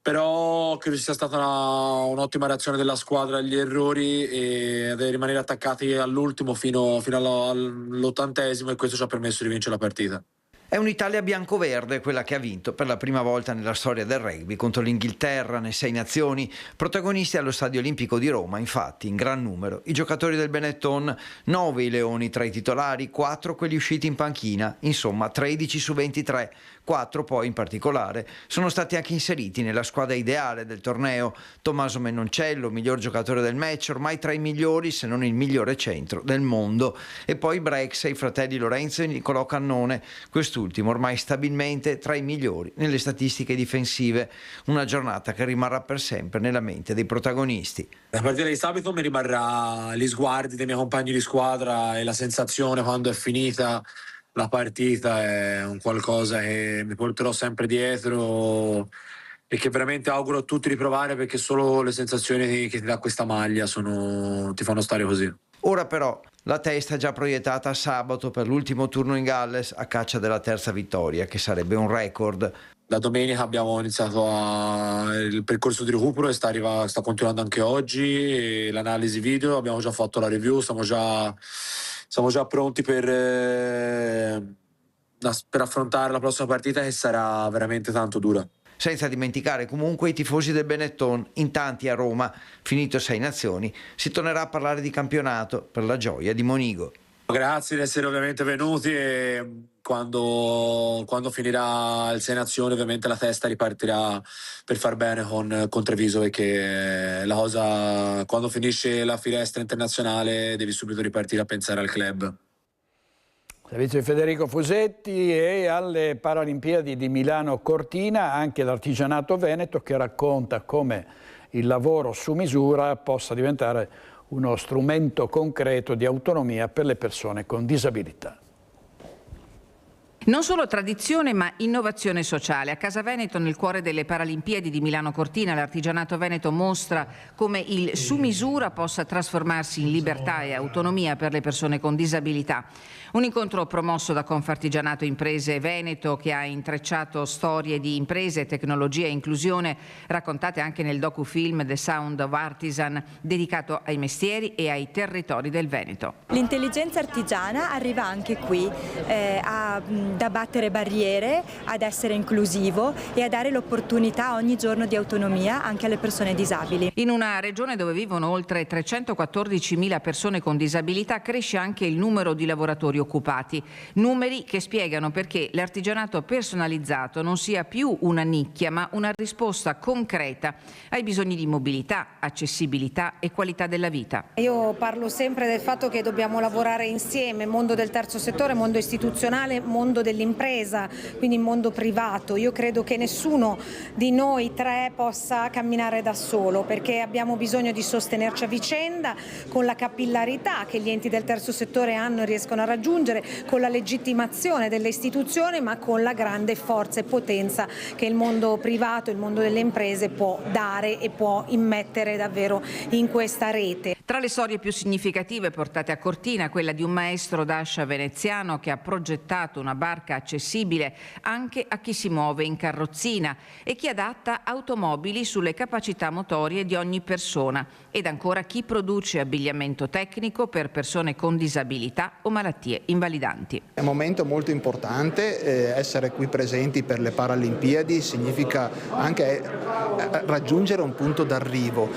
Però credo sia stata un'ottima reazione della squadra agli errori e a rimanere attaccati all'ultimo fino all'80°, e questo ci ha permesso di vincere la partita. È un'Italia bianco-verde quella che ha vinto per la prima volta nella storia del rugby contro l'Inghilterra nei 6 nazioni, protagonisti allo Stadio Olimpico di Roma, infatti in gran numero i giocatori del Benetton, 9 i leoni tra i titolari, 4 quelli usciti in panchina, insomma 13 su 23, 4 poi in particolare sono stati anche inseriti nella squadra ideale del torneo. Tommaso Mennoncello, miglior giocatore del match, ormai tra i migliori se non il migliore centro del mondo, e poi Brex e i fratelli Lorenzo e Nicolò Cannone, quest'ultimo ormai stabilmente tra i migliori nelle statistiche difensive. Una giornata che rimarrà per sempre nella mente dei protagonisti. La partita di sabato mi rimarrà gli sguardi dei miei compagni di squadra e la sensazione quando è finita la partita, è un qualcosa che mi porterò sempre dietro e che veramente auguro a tutti di provare, perché solo le sensazioni che ti dà questa maglia ti fanno stare così. Ora però la testa è già proiettata a sabato per l'ultimo turno in Galles a caccia della terza vittoria, che sarebbe un record. Da domenica abbiamo iniziato il percorso di recupero e sta continuando anche oggi, e l'analisi video, abbiamo già fatto la review, siamo già pronti per affrontare la prossima partita, che sarà veramente tanto dura. Senza dimenticare comunque i tifosi del Benetton, in tanti a Roma. Finito 6 nazioni, si tornerà a parlare di campionato per la gioia di Monigo. Grazie di essere ovviamente venuti, e quando finirà il 6 nazioni ovviamente la testa ripartirà per far bene con Treviso, perché la cosa, quando finisce la finestra internazionale devi subito ripartire a pensare al club. Servizio di Federico Fusetti. E alle Paralimpiadi di Milano Cortina anche l'artigianato veneto, che racconta come il lavoro su misura possa diventare uno strumento concreto di autonomia per le persone con disabilità. Non solo tradizione ma innovazione sociale. A Casa Veneto, nel cuore delle Paralimpiadi di Milano Cortina, l'artigianato veneto mostra come il su misura possa trasformarsi in libertà e autonomia per le persone con disabilità. Un incontro promosso da Confartigianato Imprese Veneto, che ha intrecciato storie di imprese, tecnologia e inclusione raccontate anche nel docufilm The Sound of Artisan, dedicato ai mestieri e ai territori del Veneto. L'intelligenza artigiana arriva anche qui ad abbattere barriere, ad essere inclusivo e a dare l'opportunità ogni giorno di autonomia anche alle persone disabili. In una regione dove vivono oltre 314.000 persone con disabilità cresce anche il numero di lavoratori occupati, numeri che spiegano perché l'artigianato personalizzato non sia più una nicchia ma una risposta concreta ai bisogni di mobilità, accessibilità e qualità della vita. Io parlo sempre del fatto che dobbiamo lavorare insieme, mondo del terzo settore, mondo istituzionale, mondo dell'impresa, quindi mondo privato. Io credo che nessuno di noi tre possa camminare da solo, perché abbiamo bisogno di sostenerci a vicenda con la capillarità che gli enti del terzo settore hanno e riescono a raggiungere, con la legittimazione delle istituzioni, ma con la grande forza e potenza che il mondo privato, il mondo delle imprese può dare e può immettere davvero in questa rete. Tra le storie più significative portate a Cortina, quella di un maestro d'ascia veneziano che ha progettato una barca accessibile anche a chi si muove in carrozzina e chi adatta automobili sulle capacità motorie di ogni persona, ed ancora chi produce abbigliamento tecnico per persone con disabilità o malattie invalidanti. È un momento molto importante, essere qui presenti per le Paralimpiadi significa anche raggiungere un punto d'arrivo.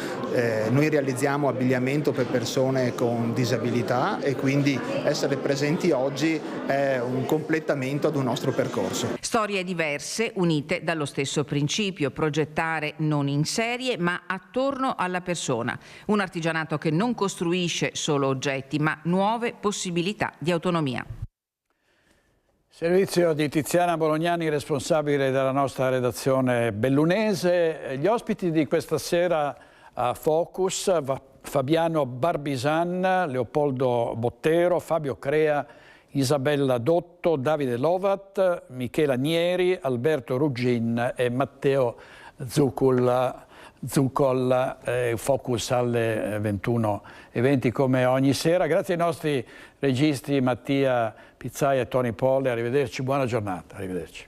Noi realizziamo abbigliamento per persone con disabilità e quindi essere presenti oggi è un completamento ad un nostro percorso. Storie diverse unite dallo stesso principio, progettare non in serie ma attorno alla persona. Un artigianato che non costruisce solo oggetti ma nuove possibilità di autonomia. Servizio di Tiziana Bolognani, responsabile della nostra redazione bellunese. Gli ospiti di questa sera a Focus: Fabiano Barbisan, Leopoldo Bottero, Fabio Crea, Isabella Dotto, Davide Lovat, Michela Nieri, Alberto Ruggin e Matteo Zuccol. Focus alle 21:20 come ogni sera. Grazie ai nostri registi Mattia Pizzai e Tony Polle. Arrivederci, buona giornata. Arrivederci.